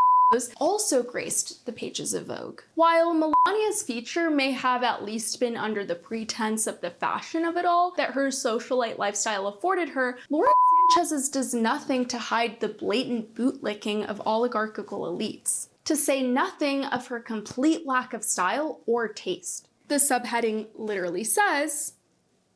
also graced the pages of Vogue. While Melania's feature may have at least been under the pretense of the fashion of it all that her socialite lifestyle afforded her, Lauren Sanchez's does nothing to hide the blatant bootlicking of oligarchical elites, to say nothing of her complete lack of style or taste. The subheading literally says,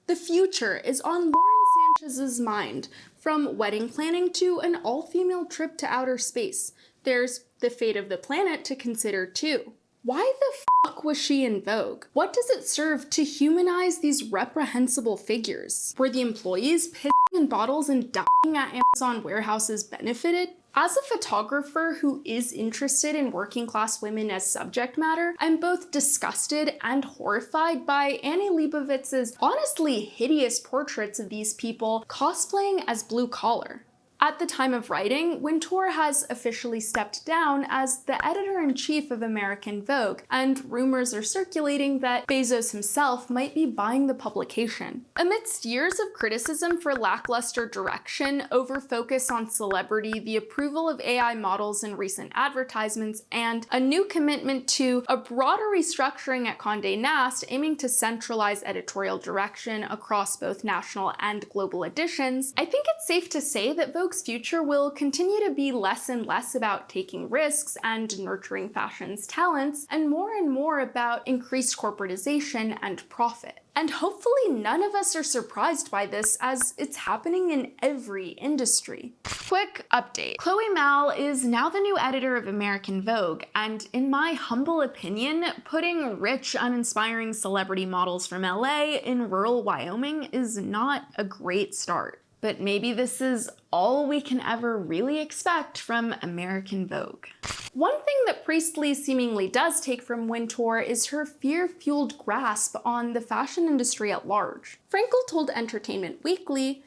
"The future is on Lauren Sanchez's mind, from wedding planning to an all-female trip to outer space. There's the fate of the planet to consider too." Why the fuck was she in Vogue? What does it serve to humanize these reprehensible figures? Were the employees pissing in bottles and dying at Amazon warehouses benefited? As a photographer who is interested in working class women as subject matter, I'm both disgusted and horrified by Annie Leibovitz's honestly hideous portraits of these people cosplaying as blue collar. At the time of writing, Wintour has officially stepped down as the editor-in-chief of American Vogue, and rumors are circulating that Bezos himself might be buying the publication. Amidst years of criticism for lackluster direction, over-focus on celebrity, the approval of AI models in recent advertisements, and a new commitment to a broader restructuring at Condé Nast aiming to centralize editorial direction across both national and global editions, I think it's safe to say that Vogue's future will continue to be less and less about taking risks and nurturing fashion's talents, and more about increased corporatization and profit. And hopefully none of us are surprised by this, as it's happening in every industry. Quick update. Chloe Mal is now the new editor of American Vogue, and in my humble opinion, putting rich, uninspiring celebrity models from LA in rural Wyoming is not a great start. But maybe this is all we can ever really expect from American Vogue. One thing that Priestley seemingly does take from Wintour is her fear-fueled grasp on the fashion industry at large. Frankel told Entertainment Weekly,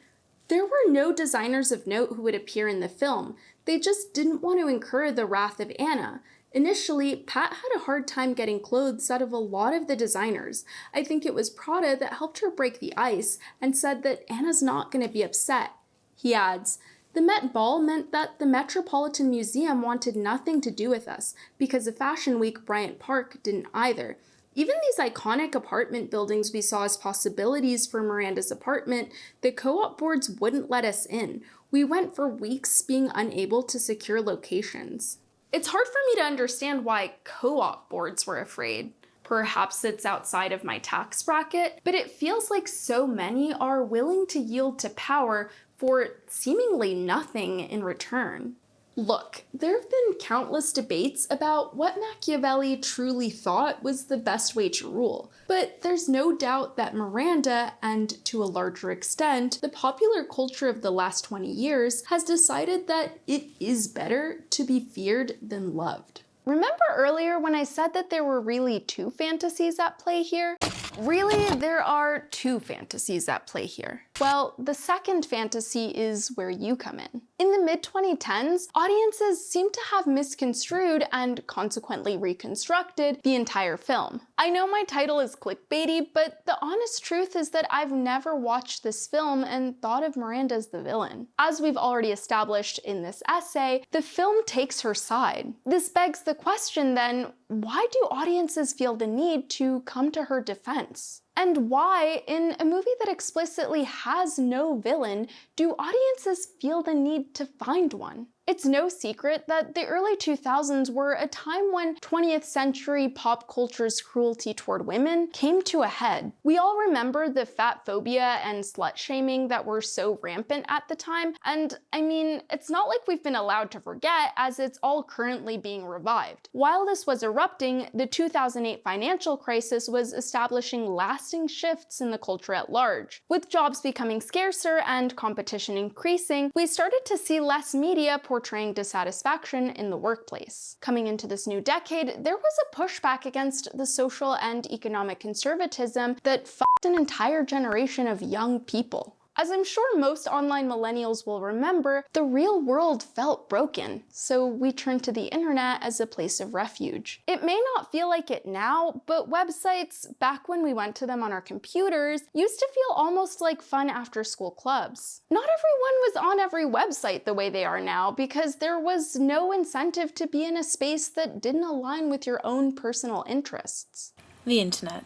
"There were no designers of note who would appear in the film. They just didn't want to incur the wrath of Anna. Initially, Pat had a hard time getting clothes out of a lot of the designers. I think it was Prada that helped her break the ice and said that Anna's not going to be upset." He adds, The Met Ball meant that the Metropolitan Museum wanted nothing to do with us, because of Fashion Week, Bryant Park didn't either. Even these iconic apartment buildings we saw as possibilities for Miranda's apartment, the co-op boards wouldn't let us in. We went for weeks being unable to secure locations. It's hard for me to understand why co-op boards were afraid. Perhaps it's outside of my tax bracket, but it feels like so many are willing to yield to power for seemingly nothing in return. Look, there have been countless debates about what Machiavelli truly thought was the best way to rule, but there's no doubt that Miranda, and to a larger extent, the popular culture of the last 20 years, has decided that it is better to be feared than loved. Remember earlier when I said that there were really two fantasies at play here? Really, there are two fantasies at play here. Well, the second fantasy is where you come in. In the mid-2010s, audiences seem to have misconstrued and consequently reconstructed the entire film. I know my title is clickbaity, but the honest truth is that I've never watched this film and thought of Miranda as the villain. As we've already established in this essay, the film takes her side. This begs the question then, why do audiences feel the need to come to her defense? And why, in a movie that explicitly has no villain, do audiences feel the need to find one? It's no secret that the early 2000s were a time when 20th century pop culture's cruelty toward women came to a head. We all remember the fat phobia and slut shaming that were so rampant at the time, and I mean, it's not like we've been allowed to forget, as it's all currently being revived. While this was erupting, the 2008 financial crisis was establishing lasting shifts in the culture at large. With jobs becoming scarcer and competition increasing, we started to see less media portraying dissatisfaction in the workplace. Coming into this new decade, there was a pushback against the social and economic conservatism that fucked an entire generation of young people. As I'm sure most online millennials will remember, the real world felt broken, so we turned to the internet as a place of refuge. It may not feel like it now, but websites, back when we went to them on our computers, used to feel almost like fun after-school clubs. Not everyone was on every website the way they are now, because there was no incentive to be in a space that didn't align with your own personal interests. The internet.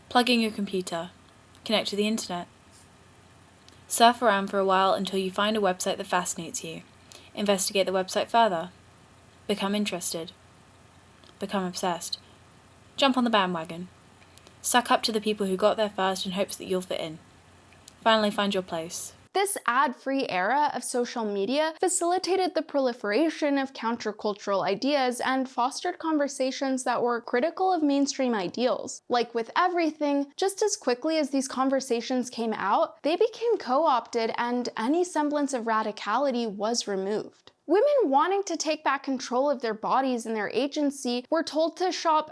Plug in your computer. Connect to the internet. Surf around for a while until you find a website that fascinates you. Investigate the website further. Become interested. Become obsessed. Jump on the bandwagon. Suck up to the people who got there first in hopes that you'll fit in. Finally find your place. This ad-free era of social media facilitated the proliferation of countercultural ideas and fostered conversations that were critical of mainstream ideals. Like with everything, just as quickly as these conversations came out, they became co-opted and any semblance of radicality was removed. Women wanting to take back control of their bodies and their agency were told to shop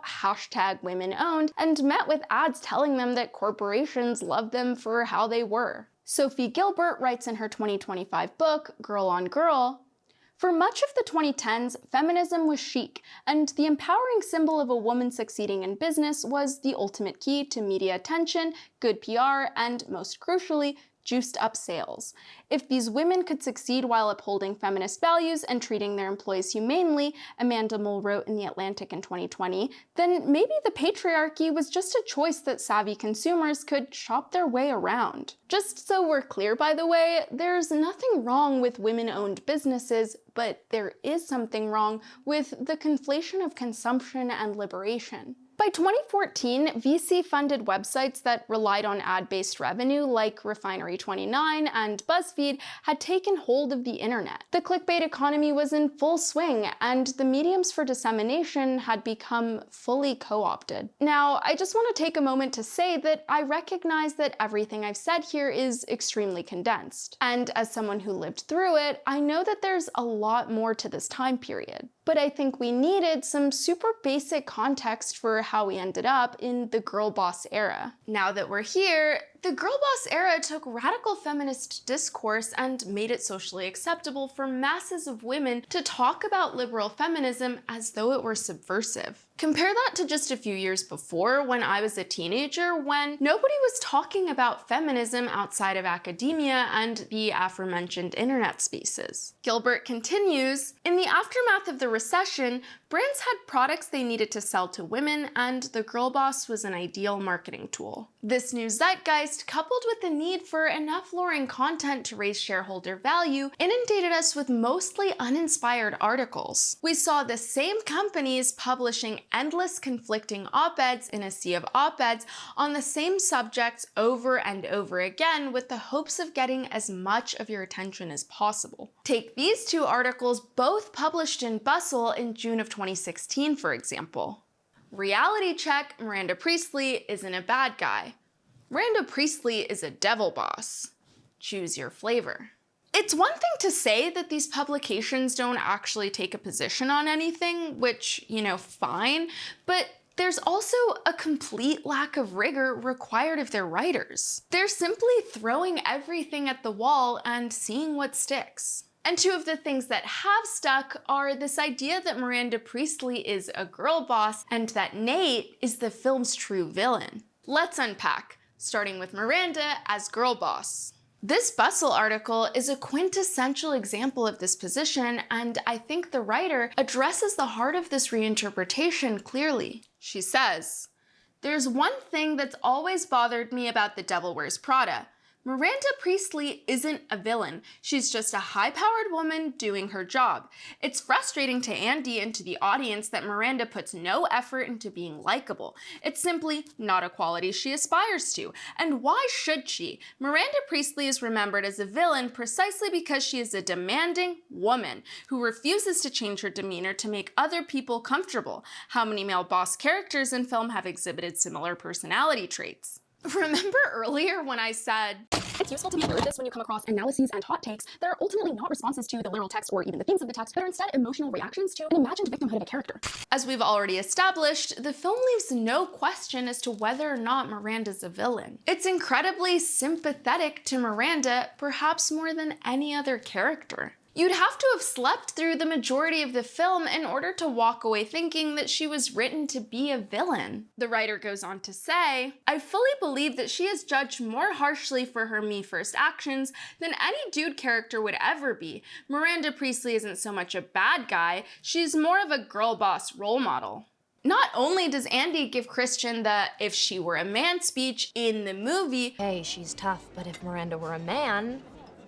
#women-owned and met with ads telling them that corporations loved them for how they were. Sophie Gilbert writes in her 2025 book, Girl on Girl, "For much of the 2010s, feminism was chic, and the empowering symbol of a woman succeeding in business was the ultimate key to media attention, good PR, and most crucially, juiced up sales. If these women could succeed while upholding feminist values and treating their employees humanely," Amanda Mull wrote in The Atlantic in 2020, "then maybe the patriarchy was just a choice that savvy consumers could shop their way around." Just so we're clear, by the way, there's nothing wrong with women-owned businesses, but there is something wrong with the conflation of consumption and liberation. By 2014, VC-funded websites that relied on ad-based revenue like Refinery29 and BuzzFeed had taken hold of the internet. The clickbait economy was in full swing, and the mediums for dissemination had become fully co-opted. Now, I just want to take a moment to say that I recognize that everything I've said here is extremely condensed. And as someone who lived through it, I know that there's a lot more to this time period. But I think we needed some super basic context for how we ended up in the girl boss era. Now that we're here, the girl boss era took radical feminist discourse and made it socially acceptable for masses of women to talk about liberal feminism as though it were subversive. Compare that to just a few years before, when I was a teenager, when nobody was talking about feminism outside of academia and the aforementioned internet spaces. Gilbert continues, in the aftermath of the recession, brands had products they needed to sell to women, and the girl boss was an ideal marketing tool. This new zeitgeist, coupled with the need for enough luring content to raise shareholder value, inundated us with mostly uninspired articles. We saw the same companies publishing endless conflicting op-eds in a sea of op-eds on the same subjects over and over again, with the hopes of getting as much of your attention as possible. Take these two articles, both published in Bustle in June of 2016, for example. Reality check, Miranda Priestley isn't a bad guy. Miranda Priestley is a devil boss. Choose your flavor. It's one thing to say that these publications don't actually take a position on anything, which, fine, but there's also a complete lack of rigor required of their writers. They're simply throwing everything at the wall and seeing what sticks. And two of the things that have stuck are this idea that Miranda Priestley is a girl boss and that Nate is the film's true villain. Let's unpack, starting with Miranda as girl boss. This Bustle article is a quintessential example of this position, and I think the writer addresses the heart of this reinterpretation clearly. She says, "There's one thing that's always bothered me about The Devil Wears Prada. Miranda Priestley isn't a villain. She's just a high-powered woman doing her job. It's frustrating to Andy and to the audience that Miranda puts no effort into being likable. It's simply not a quality she aspires to. And why should she? Miranda Priestley is remembered as a villain precisely because she is a demanding woman who refuses to change her demeanor to make other people comfortable. How many male boss characters in film have exhibited similar personality traits?" Remember earlier when I said, it's useful to be aware of this when you come across analyses and hot takes that are ultimately not responses to the literal text or even the themes of the text, but are instead emotional reactions to an imagined victimhood of a character. As we've already established, the film leaves no question as to whether or not Miranda's a villain. It's incredibly sympathetic to Miranda, perhaps more than any other character. You'd have to have slept through the majority of the film in order to walk away thinking that she was written to be a villain. The writer goes on to say, "I fully believe that she is judged more harshly for her me-first actions than any dude character would ever be. Miranda Priestley isn't so much a bad guy, she's more of a girl boss role model." Not only does Andy give Christian the "if she were a man" speech in the movie, "Hey, she's tough, but if Miranda were a man,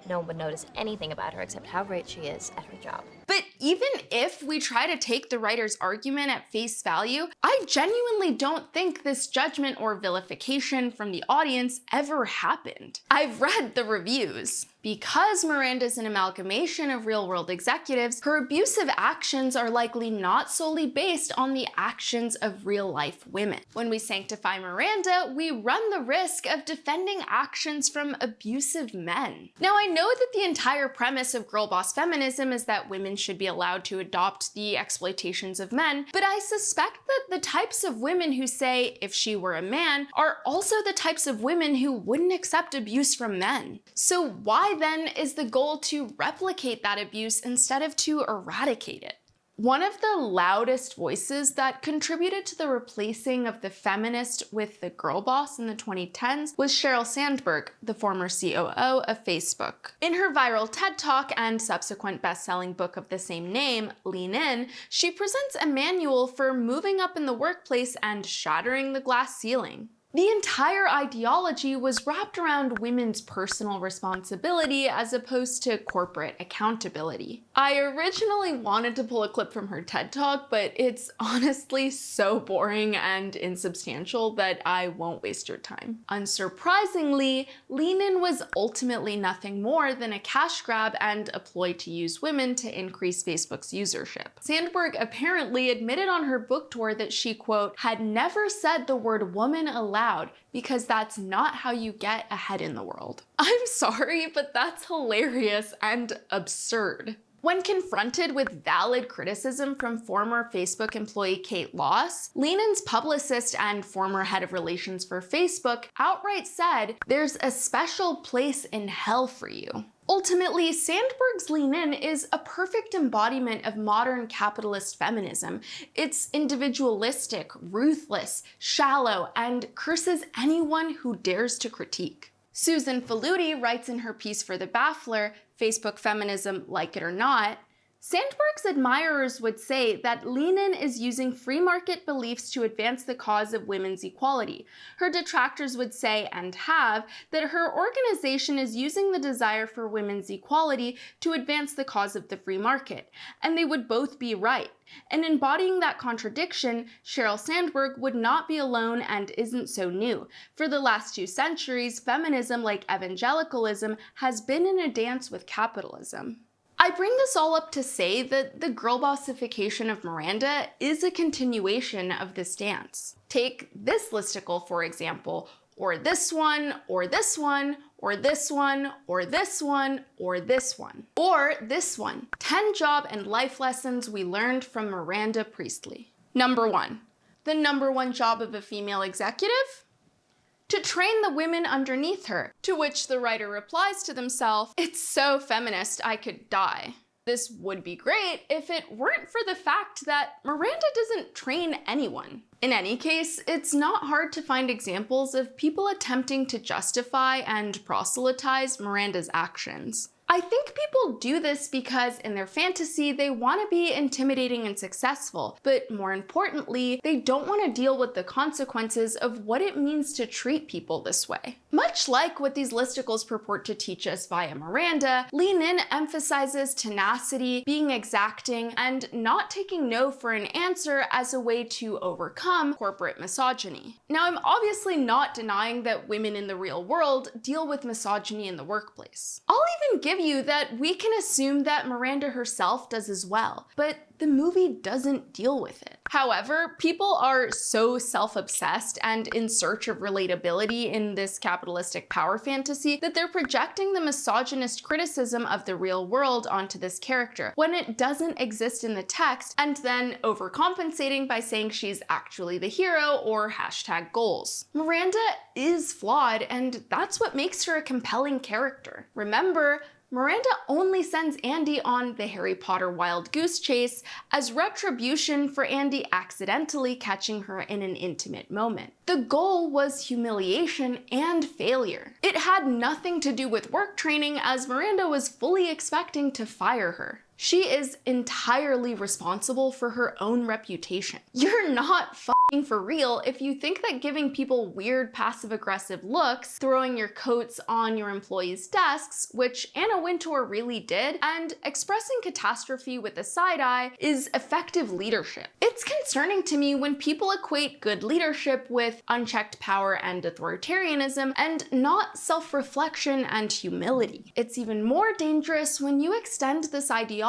no one would notice anything about her except how great she is at her job." But even if we try to take the writer's argument at face value, I genuinely don't think this judgment or vilification from the audience ever happened. I've read the reviews. Because Miranda's an amalgamation of real-world executives, her abusive actions are likely not solely based on the actions of real-life women. When we sanctify Miranda, we run the risk of defending actions from abusive men. Now, I know that the entire premise of girl boss feminism is that women should be allowed to adopt the exploitations of men, but I suspect that the types of women who say, "if she were a man," are also the types of women who wouldn't accept abuse from men. So why then is the goal to replicate that abuse instead of to eradicate it? One of the loudest voices that contributed to the replacing of the feminist with the girl boss in the 2010s was Sheryl Sandberg, the former COO of Facebook. In her viral TED Talk and subsequent best-selling book of the same name, Lean In, she presents a manual for moving up in the workplace and shattering the glass ceiling. The entire ideology was wrapped around women's personal responsibility as opposed to corporate accountability. I originally wanted to pull a clip from her TED Talk, but it's honestly so boring and insubstantial that I won't waste your time. Unsurprisingly, Lean In was ultimately nothing more than a cash grab and a ploy to use women to increase Facebook's usership. Sandberg apparently admitted on her book tour that she, quote, had never said the word woman aloud because that's not how you get ahead in the world. I'm sorry, but that's hilarious and absurd. When confronted with valid criticism from former Facebook employee Kate Loss, Lean In's publicist and former head of relations for Facebook outright said, "There's a special place in hell for you." Ultimately, Sandberg's Lean In is a perfect embodiment of modern capitalist feminism. It's individualistic, ruthless, shallow, and curses anyone who dares to critique. Susan Faludi writes in her piece for The Baffler, Facebook Feminism, Like It or Not, Sandberg's admirers would say that Lean In is using free market beliefs to advance the cause of women's equality. Her detractors would say, and have, that her organization is using the desire for women's equality to advance the cause of the free market. And they would both be right. And embodying that contradiction, Sheryl Sandberg would not be alone and isn't so new. For the last 2 centuries, feminism, like evangelicalism, has been in a dance with capitalism. I bring this all up to say that the girlbossification of Miranda is a continuation of this dance. Take this listicle, for example, or this one, or this one, or this one, or this one, or this one. Or this one, 10 job and life lessons we learned from Miranda Priestley. Number 1, the number 1 job of a female executive? To train the women underneath her, to which the writer replies to themselves, "It's so feminist I could die." This would be great if it weren't for the fact that Miranda doesn't train anyone. In any case, it's not hard to find examples of people attempting to justify and proselytize Miranda's actions. I think people do this because in their fantasy they want to be intimidating and successful, but more importantly, they don't want to deal with the consequences of what it means to treat people this way. Much like what these listicles purport to teach us via Miranda, Lean In emphasizes tenacity, being exacting, and not taking no for an answer as a way to overcome corporate misogyny. Now, I'm obviously not denying that women in the real world deal with misogyny in the workplace. I'll even give you that we can assume that Miranda herself does as well, but the movie doesn't deal with it. However, people are so self-obsessed and in search of relatability in this capitalistic power fantasy that they're projecting the misogynist criticism of the real world onto this character when it doesn't exist in the text, and then overcompensating by saying she's actually the hero or hashtag goals. Miranda is flawed, and that's what makes her a compelling character. Remember, Miranda only sends Andy on the Harry Potter wild goose chase as retribution for Andy accidentally catching her in an intimate moment. The goal was humiliation and failure. It had nothing to do with work training, as Miranda was fully expecting to fire her. She is entirely responsible for her own reputation. You're not fucking for real if you think that giving people weird passive-aggressive looks, throwing your coats on your employees' desks, which Anna Wintour really did, and expressing catastrophe with a side eye is effective leadership. It's concerning to me when people equate good leadership with unchecked power and authoritarianism, and not self-reflection and humility. It's even more dangerous when you extend this ideology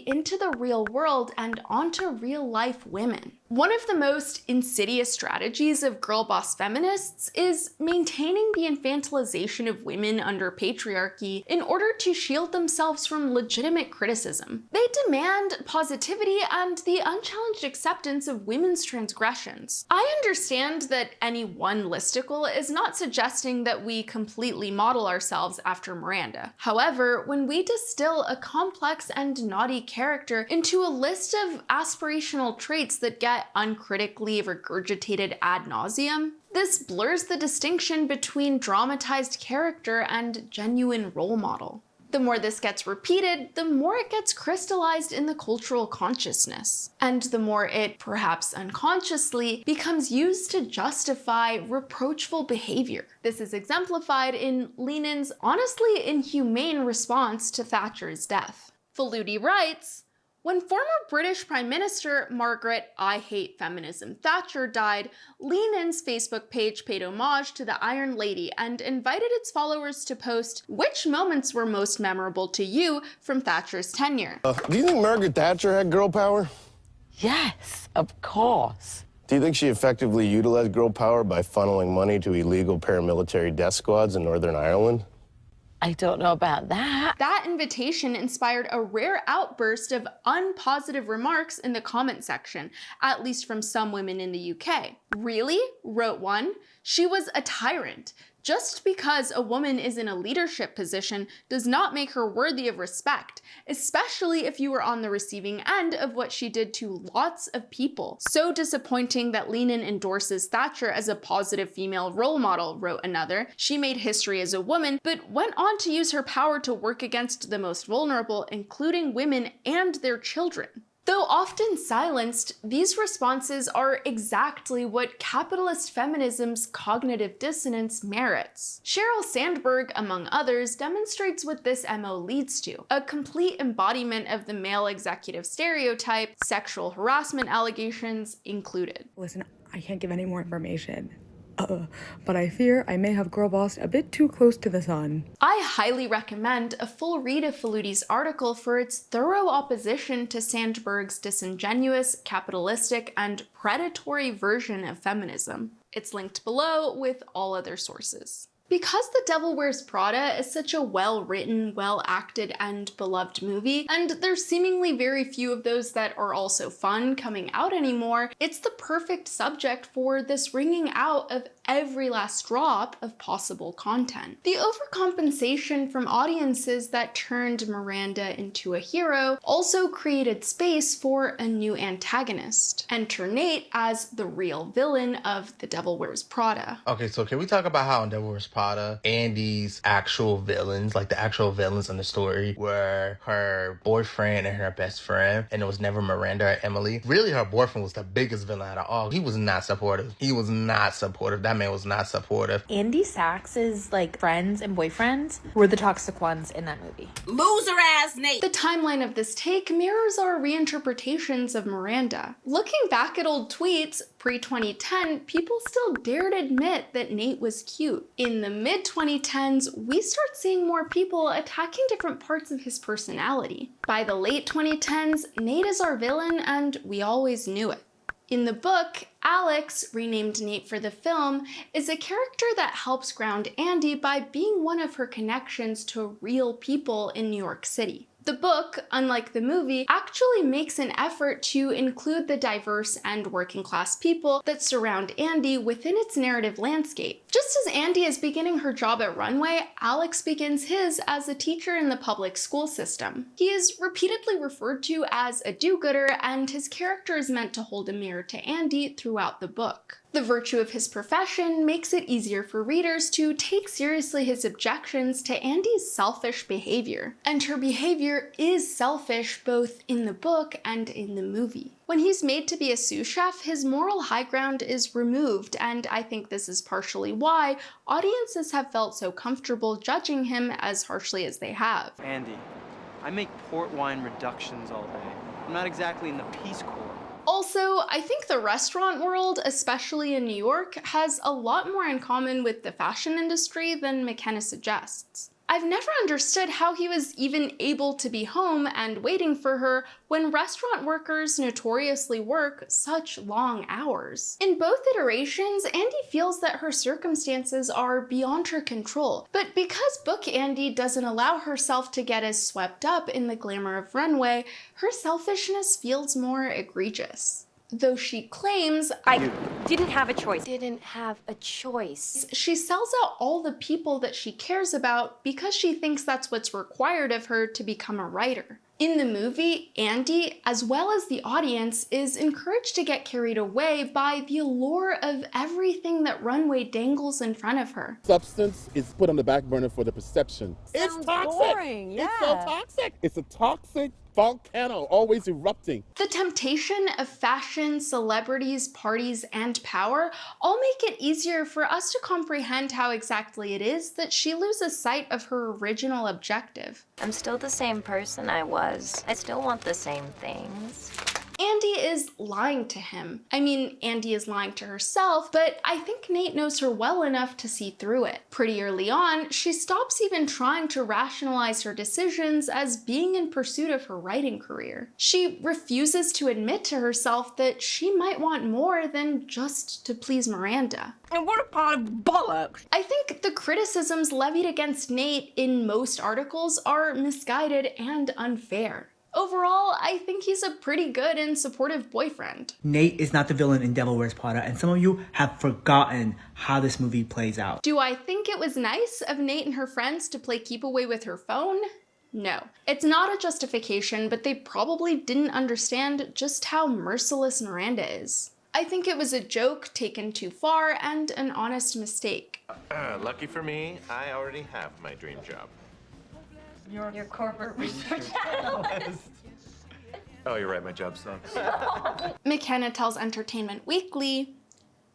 into the real world and onto real-life women. One of the most insidious strategies of girl boss feminists is maintaining the infantilization of women under patriarchy in order to shield themselves from legitimate criticism. They demand positivity and the unchallenged acceptance of women's transgressions. I understand that any one listicle is not suggesting that we completely model ourselves after Miranda. However, when we distill a complex and naughty character into a list of aspirational traits that get uncritically regurgitated ad nauseum, this blurs the distinction between dramatized character and genuine role model. The more this gets repeated, the more it gets crystallized in the cultural consciousness, and the more it, perhaps unconsciously, becomes used to justify reproachful behavior. This is exemplified in Lean In's honestly inhumane response to Thatcher's death. Faludi writes, "When former British Prime Minister Margaret I Hate Feminism Thatcher died, Lean In's Facebook page paid homage to the Iron Lady and invited its followers to post which moments were most memorable to you from Thatcher's tenure." Do you think Margaret Thatcher had girl power? Yes, of course. Do you think she effectively utilized girl power by funneling money to illegal paramilitary death squads in Northern Ireland? I don't know about that. That invitation inspired a rare outburst of unpositive remarks in the comment section, at least from some women in the UK. "Really?" wrote one. "She was a tyrant. Just because a woman is in a leadership position does not make her worthy of respect, especially if you were on the receiving end of what she did to lots of people. So disappointing that Lenin endorses Thatcher as a positive female role model, wrote another. She made history as a woman, but went on to use her power to work against the most vulnerable, including women and their children. Though often silenced, these responses are exactly what capitalist feminism's cognitive dissonance merits. Sheryl Sandberg, among others, demonstrates what this MO leads to: a complete embodiment of the male executive stereotype, sexual harassment allegations included. Listen, I can't give any more information. But I fear I may have girl bossed a bit too close to the sun. I highly recommend a full read of Faluti's article for its thorough opposition to Sandberg's disingenuous, capitalistic, and predatory version of feminism. It's linked below with all other sources. Because The Devil Wears Prada is such a well-written, well-acted, and beloved movie, and there's seemingly very few of those that are also fun coming out anymore, it's the perfect subject for this wringing out of every last drop of possible content. The overcompensation from audiences that turned Miranda into a hero also created space for a new antagonist. Enter Nate as the real villain of The Devil Wears Prada. Okay, so can we talk about how in Devil Wears Prada, Andy's actual villains, like the actual villains in the story, were her boyfriend and her best friend, and it was never Miranda or Emily. Really, her boyfriend was the biggest villain out of all. He was not supportive. That man was not supportive. Andy Sachs's friends and boyfriends were the toxic ones in that movie. Loser ass Nate! The timeline of this take mirrors our reinterpretations of Miranda. Looking back at old tweets, pre-2010, people still dared admit that Nate was cute. In the mid-2010s, we start seeing more people attacking different parts of his personality. By the late 2010s, Nate is our villain, and we always knew it. In the book, Alex, renamed Nate for the film, is a character that helps ground Andy by being one of her connections to real people in New York City. The book, unlike the movie, actually makes an effort to include the diverse and working class people that surround Andy within its narrative landscape. Just as Andy is beginning her job at Runway, Alex begins his as a teacher in the public school system. He is repeatedly referred to as a do-gooder, and his character is meant to hold a mirror to Andy throughout the book. The virtue of his profession makes it easier for readers to take seriously his objections to Andy's selfish behavior. And her behavior is selfish both in the book and in the movie. When he's made to be a sous chef, his moral high ground is removed, and I think this is partially why audiences have felt so comfortable judging him as harshly as they have. Andy, I make port wine reductions all day. I'm not exactly in the Peace Corps. Also, I think the restaurant world, especially in New York, has a lot more in common with the fashion industry than McKenna suggests. I've never understood how he was even able to be home and waiting for her when restaurant workers notoriously work such long hours. In both iterations, Andy feels that her circumstances are beyond her control, but because book Andy doesn't allow herself to get as swept up in the glamour of Runway, her selfishness feels more egregious. Though she claims, I didn't have a choice. She sells out all the people that she cares about because she thinks that's what's required of her to become a writer. In the movie, Andy, as well as the audience, is encouraged to get carried away by the allure of everything that Runway dangles in front of her. Substance is put on the back burner for the perception. It's toxic! Boring, yeah. It's so toxic! It's a toxic volcano, always erupting. The temptation of fashion, celebrities, parties, and power all make it easier for us to comprehend how exactly it is that she loses sight of her original objective. I'm still the same person I was. I still want the same things. Andy is lying to him. I mean, Andy is lying to herself, but I think Nate knows her well enough to see through it. Pretty early on, she stops even trying to rationalize her decisions as being in pursuit of her writing career. She refuses to admit to herself that she might want more than just to please Miranda. And what a pile of bollocks! I think the criticisms levied against Nate in most articles are misguided and unfair. Overall, I think he's a pretty good and supportive boyfriend. Nate is not the villain in Devil Wears Prada, and some of you have forgotten how this movie plays out. Do I think it was nice of Nate and her friends to play keep away with her phone? No. It's not a justification, but they probably didn't understand just how merciless Miranda is. I think it was a joke taken too far and an honest mistake. Lucky for me, I already have my dream job. Your corporate research analyst. Oh, you're right, my job sucks. McKenna tells Entertainment Weekly,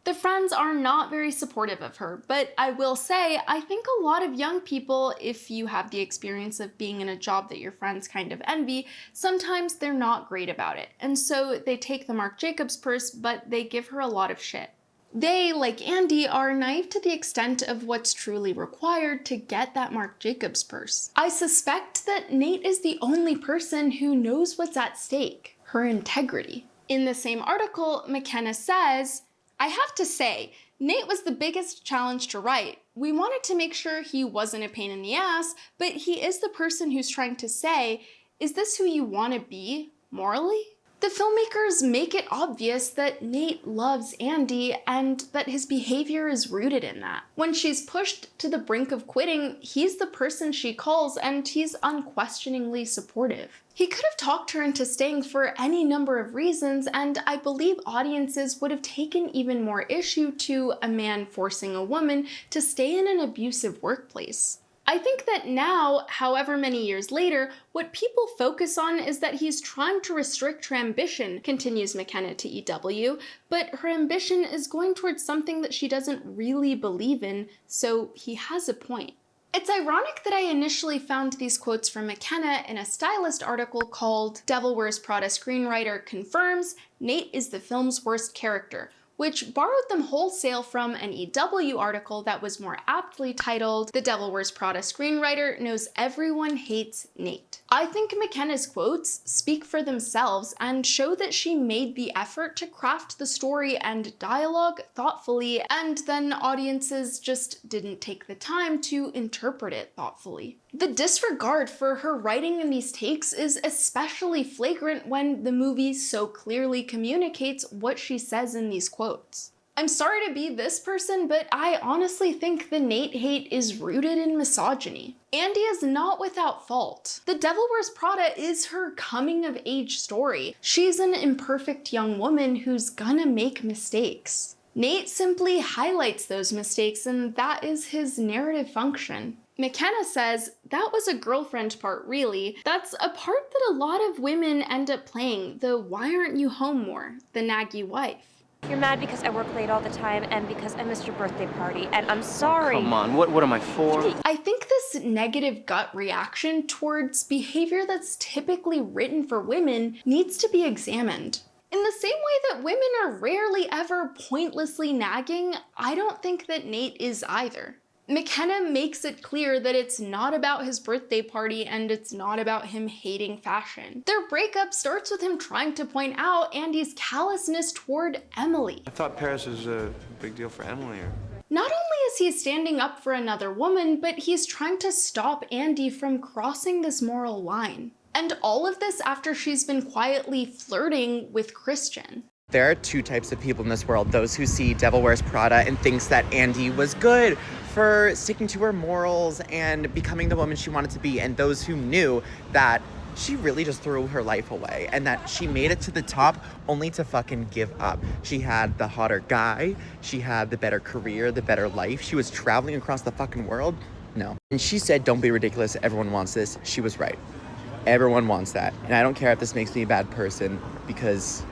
the friends are not very supportive of her, but I will say, I think a lot of young people, if you have the experience of being in a job that your friends kind of envy, sometimes they're not great about it. And so they take the Marc Jacobs purse, but they give her a lot of shit. They, like Andy, are naive to the extent of what's truly required to get that Marc Jacobs purse. I suspect that Nate is the only person who knows what's at stake, her integrity. In the same article, McKenna says, I have to say, Nate was the biggest challenge to write. We wanted to make sure he wasn't a pain in the ass, but he is the person who's trying to say, is this who you want to be, morally? The filmmakers make it obvious that Nate loves Andy and that his behavior is rooted in that. When she's pushed to the brink of quitting, he's the person she calls and he's unquestioningly supportive. He could have talked her into staying for any number of reasons, and I believe audiences would have taken even more issue to a man forcing a woman to stay in an abusive workplace. I think that now, however many years later, what people focus on is that he's trying to restrict her ambition, continues McKenna to EW, but her ambition is going towards something that she doesn't really believe in, so he has a point. It's ironic that I initially found these quotes from McKenna in a Stylist article called Devil Wears Prada Screenwriter Confirms Nate is the film's worst character, which borrowed them wholesale from an EW article that was more aptly titled The Devil Wears Prada Screenwriter Knows Everyone Hates Nate. I think McKenna's quotes speak for themselves and show that she made the effort to craft the story and dialogue thoughtfully, and then audiences just didn't take the time to interpret it thoughtfully. The disregard for her writing in these takes is especially flagrant when the movie so clearly communicates what she says in these quotes. I'm sorry to be this person, but I honestly think the Nate hate is rooted in misogyny. Andy is not without fault. The Devil Wears Prada is her coming-of-age story. She's an imperfect young woman who's gonna make mistakes. Nate simply highlights those mistakes, and that is his narrative function. McKenna says, that was a girlfriend part, really. That's a part that a lot of women end up playing, the why aren't you home more, the naggy wife. You're mad because I work late all the time and because I missed your birthday party, and I'm sorry. Come on, what am I for? I think this negative gut reaction towards behavior that's typically written for women needs to be examined. In the same way that women are rarely ever pointlessly nagging, I don't think that Nate is either. McKenna makes it clear that it's not about his birthday party and it's not about him hating fashion. Their breakup starts with him trying to point out Andy's callousness toward Emily. I thought Paris was a big deal for Emily. Not only is he standing up for another woman, but he's trying to stop Andy from crossing this moral line. And all of this after she's been quietly flirting with Christian. There are two types of people in this world, those who see Devil Wears Prada and thinks that Andy was good for sticking to her morals and becoming the woman she wanted to be, and those who knew that she really just threw her life away and that she made it to the top only to fucking give up. She had the hotter guy, she had the better career, the better life, she was traveling across the fucking world. No. And she said, don't be ridiculous, everyone wants this. She was right. Everyone wants that. And I don't care if this makes me a bad person, because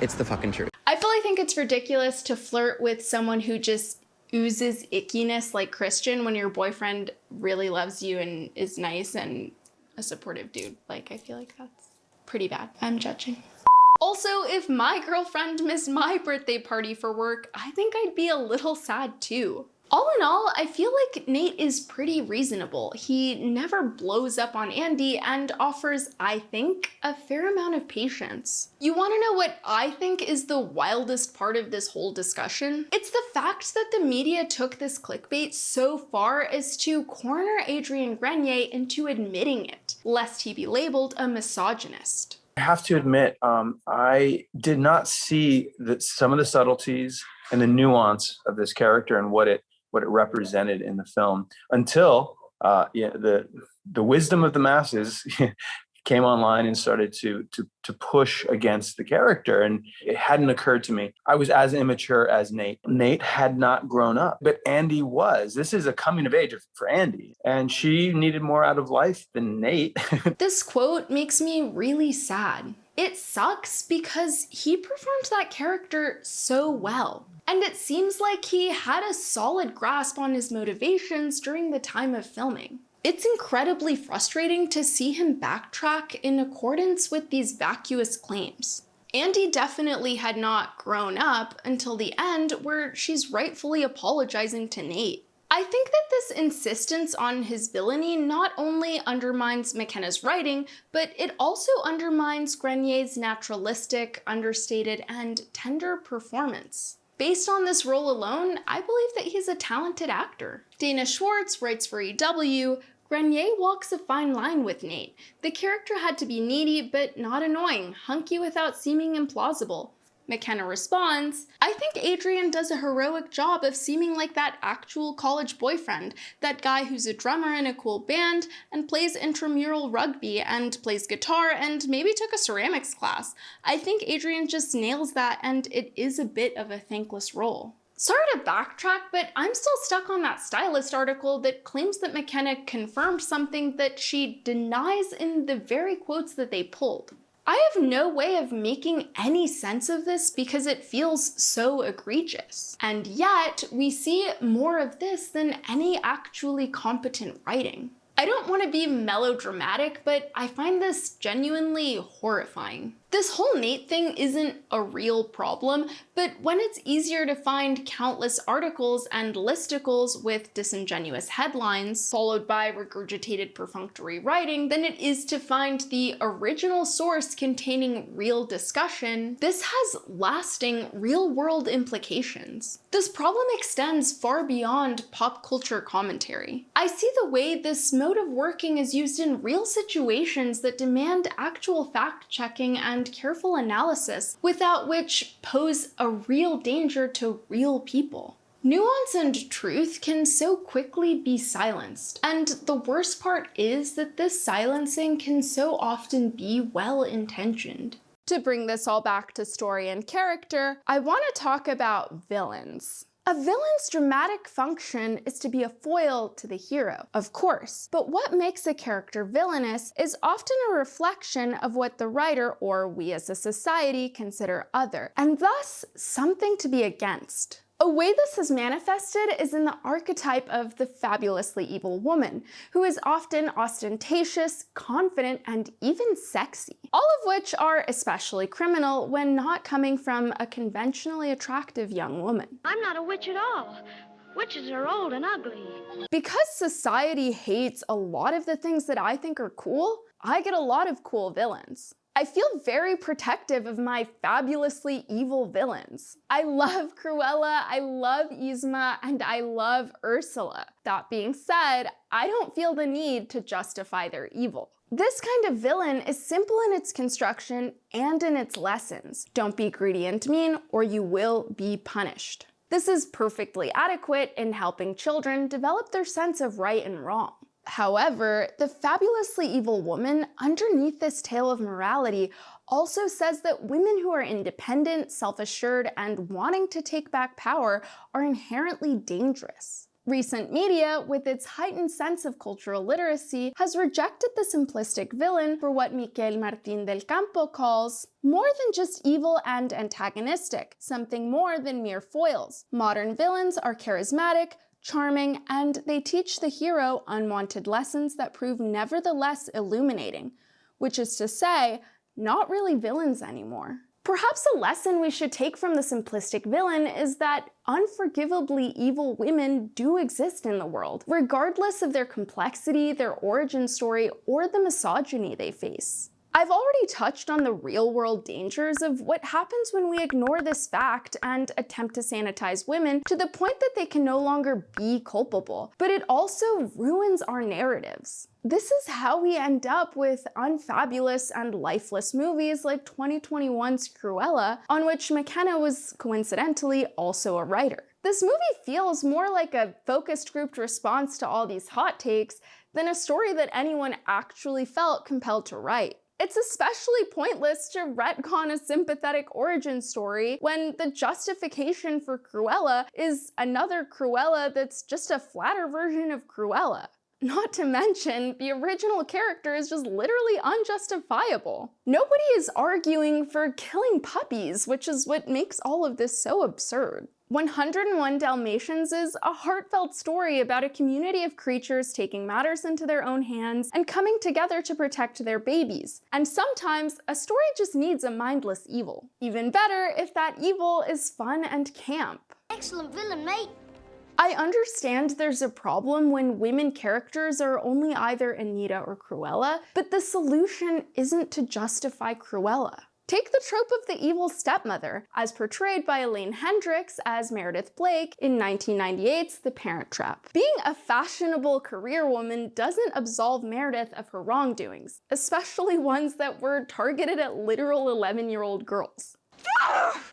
it's the fucking truth. I fully think it's ridiculous to flirt with someone who just oozes ickiness like Christian when your boyfriend really loves you and is nice and a supportive dude. Like, I feel like that's pretty bad. I'm judging. Also, if my girlfriend missed my birthday party for work, I think I'd be a little sad too. All in all, I feel like Nate is pretty reasonable. He never blows up on Andy and offers, I think, a fair amount of patience. You want to know what I think is the wildest part of this whole discussion? It's the fact that the media took this clickbait so far as to corner Adrienne Grenier into admitting it. lest he be labeled a misogynist. I have to admit, I did not see some of the subtleties and the nuance of this character and what it represented in the film until the wisdom of the masses came online and started to push against the character. And it hadn't occurred to me. I was as immature as Nate. Nate had not grown up, but Andy was. This is a coming of age for Andy. And she needed more out of life than Nate. This quote makes me really sad. It sucks because he performed that character so well. And it seems like he had a solid grasp on his motivations during the time of filming. It's incredibly frustrating to see him backtrack in accordance with these vacuous claims. Andy definitely had not grown up until the end, where she's rightfully apologizing to Nate. I think that this insistence on his villainy not only undermines McKenna's writing, but it also undermines Grenier's naturalistic, understated, and tender performance. Based on this role alone, I believe that he's a talented actor. Dana Schwartz writes for EW, Grenier walks a fine line with Nate. The character had to be needy, but not annoying, hunky without seeming implausible. McKenna responds, I think Adrian does a heroic job of seeming like that actual college boyfriend, that guy who's a drummer in a cool band and plays intramural rugby and plays guitar and maybe took a ceramics class. I think Adrian just nails that, and it is a bit of a thankless role. Sorry to backtrack, but I'm still stuck on that stylist article that claims that McKenna confirmed something that she denies in the very quotes that they pulled. I have no way of making any sense of this because it feels so egregious. And yet, we see more of this than any actually competent writing. I don't want to be melodramatic, but I find this genuinely horrifying. This whole Nate thing isn't a real problem, but when it's easier to find countless articles and listicles with disingenuous headlines, followed by regurgitated perfunctory writing, than it is to find the original source containing real discussion, this has lasting, real-world implications. This problem extends far beyond pop culture commentary. I see the way this mode of working is used in real situations that demand actual fact-checking and careful analysis, without which pose a real danger to real people. Nuance and truth can so quickly be silenced, and the worst part is that this silencing can so often be well-intentioned. To bring this all back to story and character, I want to talk about villains. A villain's dramatic function is to be a foil to the hero, of course, but what makes a character villainous is often a reflection of what the writer or we as a society consider other, and thus something to be against. A way this is manifested is in the archetype of the fabulously evil woman, who is often ostentatious, confident, and even sexy. All of which are especially criminal when not coming from a conventionally attractive young woman. I'm not a witch at all. Witches are old and ugly. Because society hates a lot of the things that I think are cool, I get a lot of cool villains. I feel very protective of my fabulously evil villains. I love Cruella, I love Yzma, and I love Ursula. That being said, I don't feel the need to justify their evil. This kind of villain is simple in its construction and in its lessons. Don't be greedy and mean, or you will be punished. This is perfectly adequate in helping children develop their sense of right and wrong. However, the fabulously evil woman underneath this tale of morality also says that women who are independent, self-assured, and wanting to take back power are inherently dangerous. Recent media, with its heightened sense of cultural literacy, has rejected the simplistic villain for what Miquel Martín del Campo calls more than just evil and antagonistic, something more than mere foils. Modern villains are charismatic, charming, and they teach the hero unwanted lessons that prove nevertheless illuminating, which is to say, not really villains anymore. Perhaps a lesson we should take from the simplistic villain is that unforgivably evil women do exist in the world, regardless of their complexity, their origin story, or the misogyny they face. I've already touched on the real-world dangers of what happens when we ignore this fact and attempt to sanitize women to the point that they can no longer be culpable, but it also ruins our narratives. This is how we end up with unfabulous and lifeless movies like 2021's Cruella, on which McKenna was coincidentally also a writer. This movie feels more like a focused grouped response to all these hot takes than a story that anyone actually felt compelled to write. It's especially pointless to retcon a sympathetic origin story when the justification for Cruella is another Cruella that's just a flatter version of Cruella. Not to mention, the original character is just literally unjustifiable. Nobody is arguing for killing puppies, which is what makes all of this so absurd. 101 Dalmatians is a heartfelt story about a community of creatures taking matters into their own hands and coming together to protect their babies. And sometimes, a story just needs a mindless evil. Even better if that evil is fun and camp. Excellent villain, mate. I understand there's a problem when women characters are only either Anita or Cruella, but the solution isn't to justify Cruella. Take the trope of the evil stepmother, as portrayed by Elaine Hendricks as Meredith Blake in 1998's The Parent Trap. Being a fashionable career woman doesn't absolve Meredith of her wrongdoings, especially ones that were targeted at literal 11-year-old girls.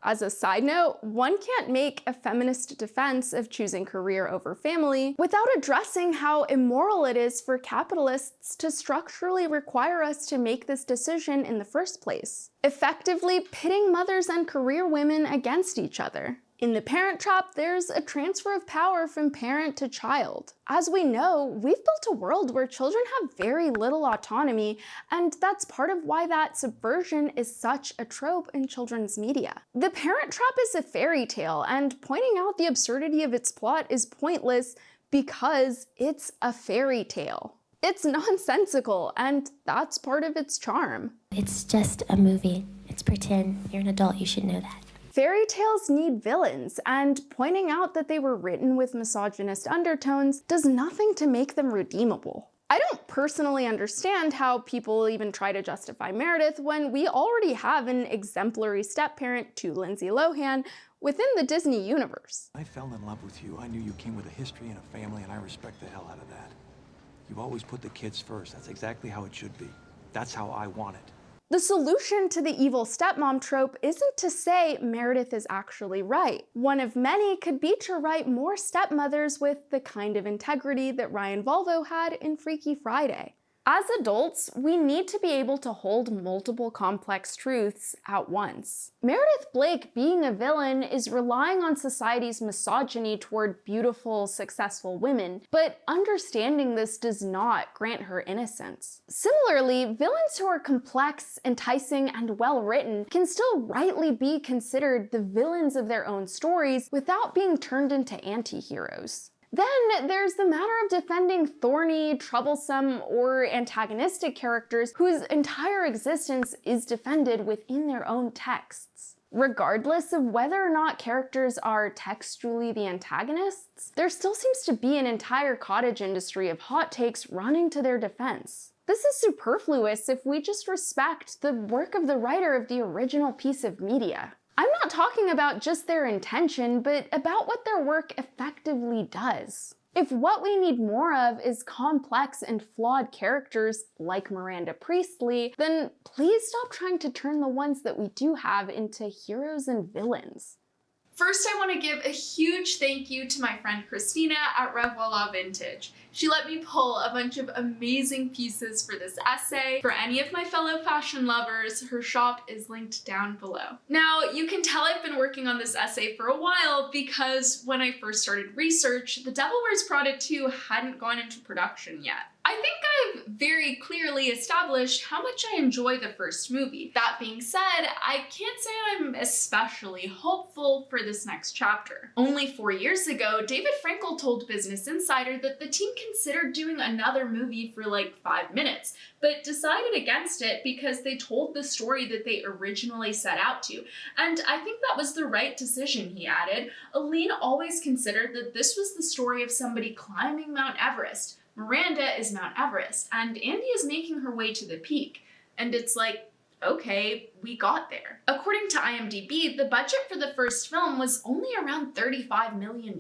As a side note, one can't make a feminist defense of choosing career over family without addressing how immoral it is for capitalists to structurally require us to make this decision in the first place, effectively pitting mothers and career women against each other. In The Parent Trap, there's a transfer of power from parent to child. As we know, we've built a world where children have very little autonomy, and that's part of why that subversion is such a trope in children's media. The Parent Trap is a fairy tale, and pointing out the absurdity of its plot is pointless because it's a fairy tale. It's nonsensical, and that's part of its charm. It's just a movie. It's pretend. You're an adult, you should know that. Fairy tales need villains, and pointing out that they were written with misogynist undertones does nothing to make them redeemable. I don't personally understand how people even try to justify Meredith when we already have an exemplary step-parent to Lindsay Lohan within the Disney universe. I fell in love with you. I knew you came with a history and a family, and I respect the hell out of that. You've always put the kids first. That's exactly how it should be. That's how I want it. The solution to the evil stepmom trope isn't to say Meredith is actually right. One of many could be to write more stepmothers with the kind of integrity that Ryan Volvo had in Freaky Friday. As adults, we need to be able to hold multiple complex truths at once. Meredith Blake being a villain is relying on society's misogyny toward beautiful, successful women, but understanding this does not grant her innocence. Similarly, villains who are complex, enticing, and well-written can still rightly be considered the villains of their own stories without being turned into anti-heroes. Then there's the matter of defending thorny, troublesome, or antagonistic characters whose entire existence is defended within their own texts. Regardless of whether or not characters are textually the antagonists, there still seems to be an entire cottage industry of hot takes running to their defense. This is superfluous if we just respect the work of the writer of the original piece of media. I'm not talking about just their intention, but about what their work effectively does. If what we need more of is complex and flawed characters like Miranda Priestley, then please stop trying to turn the ones that we do have into heroes and villains. First, I want to give a huge thank you to my friend Christina at Revoila Vintage. She let me pull a bunch of amazing pieces for this essay. For any of my fellow fashion lovers, her shop is linked down below. Now, you can tell I've been working on this essay for a while because when I first started research, The Devil Wears Prada 2 hadn't gone into production yet. I think I've very clearly established how much I enjoy the first movie. That being said, I can't say I'm especially hopeful for this next chapter. Only 4 years ago, David Frankel told Business Insider that the team considered doing another movie for like 5 minutes, but decided against it because they told the story that they originally set out to. And I think that was the right decision, he added. Aline always considered that this was the story of somebody climbing Mount Everest. Miranda is Mount Everest, and Andy is making her way to the peak. And it's like, okay, we got there. According to IMDb, the budget for the first film was only around $35 million.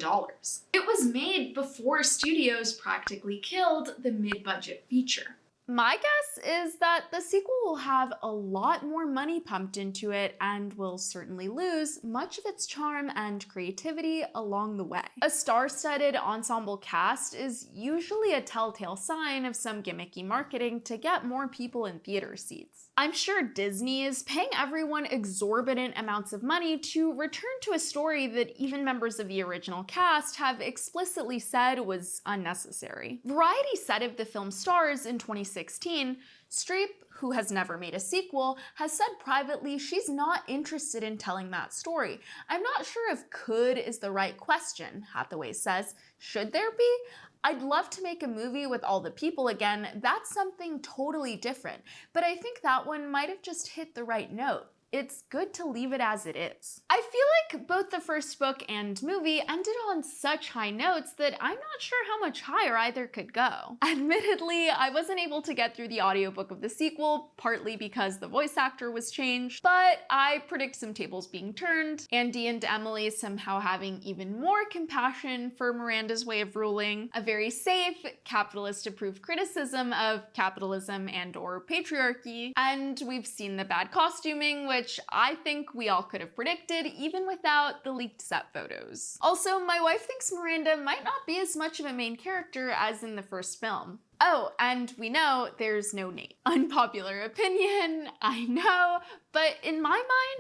It was made before studios practically killed the mid-budget feature. My guess is that the sequel will have a lot more money pumped into it and will certainly lose much of its charm and creativity along the way. A star-studded ensemble cast is usually a telltale sign of some gimmicky marketing to get more people in theater seats. I'm sure Disney is paying everyone exorbitant amounts of money to return to a story that even members of the original cast have explicitly said was unnecessary. Variety said of the film's stars in 2016, Streep, who has never made a sequel, has said privately she's not interested in telling that story. I'm not sure if could is the right question, Hathaway says. Should there be? I'd love to make a movie with all the people again. That's something totally different. But I think that one might have just hit the right note. It's good to leave it as it is. I feel like both the first book and movie ended on such high notes that I'm not sure how much higher either could go. Admittedly, I wasn't able to get through the audiobook of the sequel, partly because the voice actor was changed, but I predict some tables being turned, Andy and Emily somehow having even more compassion for Miranda's way of ruling, a very safe, capitalist-approved criticism of capitalism and/or patriarchy, and we've seen the bad costuming, which I think we all could have predicted even without the leaked set photos. Also, my wife thinks Miranda might not be as much of a main character as in the first film. Oh, and we know there's no Nate. Unpopular opinion, I know, but in my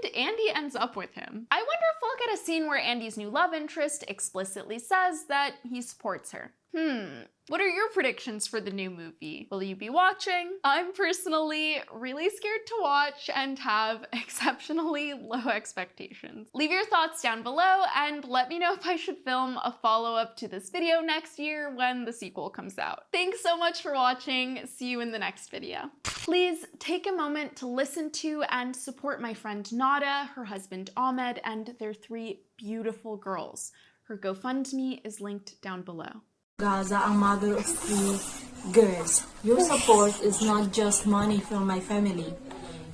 mind, Andy ends up with him. I wonder if we'll get a scene where Andy's new love interest explicitly says that he supports her. What are your predictions for the new movie? Will you be watching? I'm personally really scared to watch and have exceptionally low expectations. Leave your thoughts down below and let me know if I should film a follow-up to this video next year when the sequel comes out. Thanks so much for watching. See you in the next video. Please take a moment to listen to and support my friend Nada, her husband Ahmed, and their 3 beautiful girls. Her GoFundMe is linked down below. Gaza, ang mother of 3 girls. Your support is not just money for my family.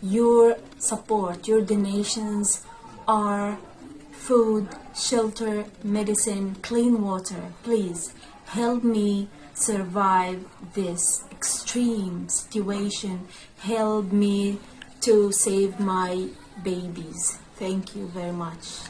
Your support, your donations are food, shelter, medicine, clean water. Please help me survive this extreme situation. Help me to save my babies. Thank you very much.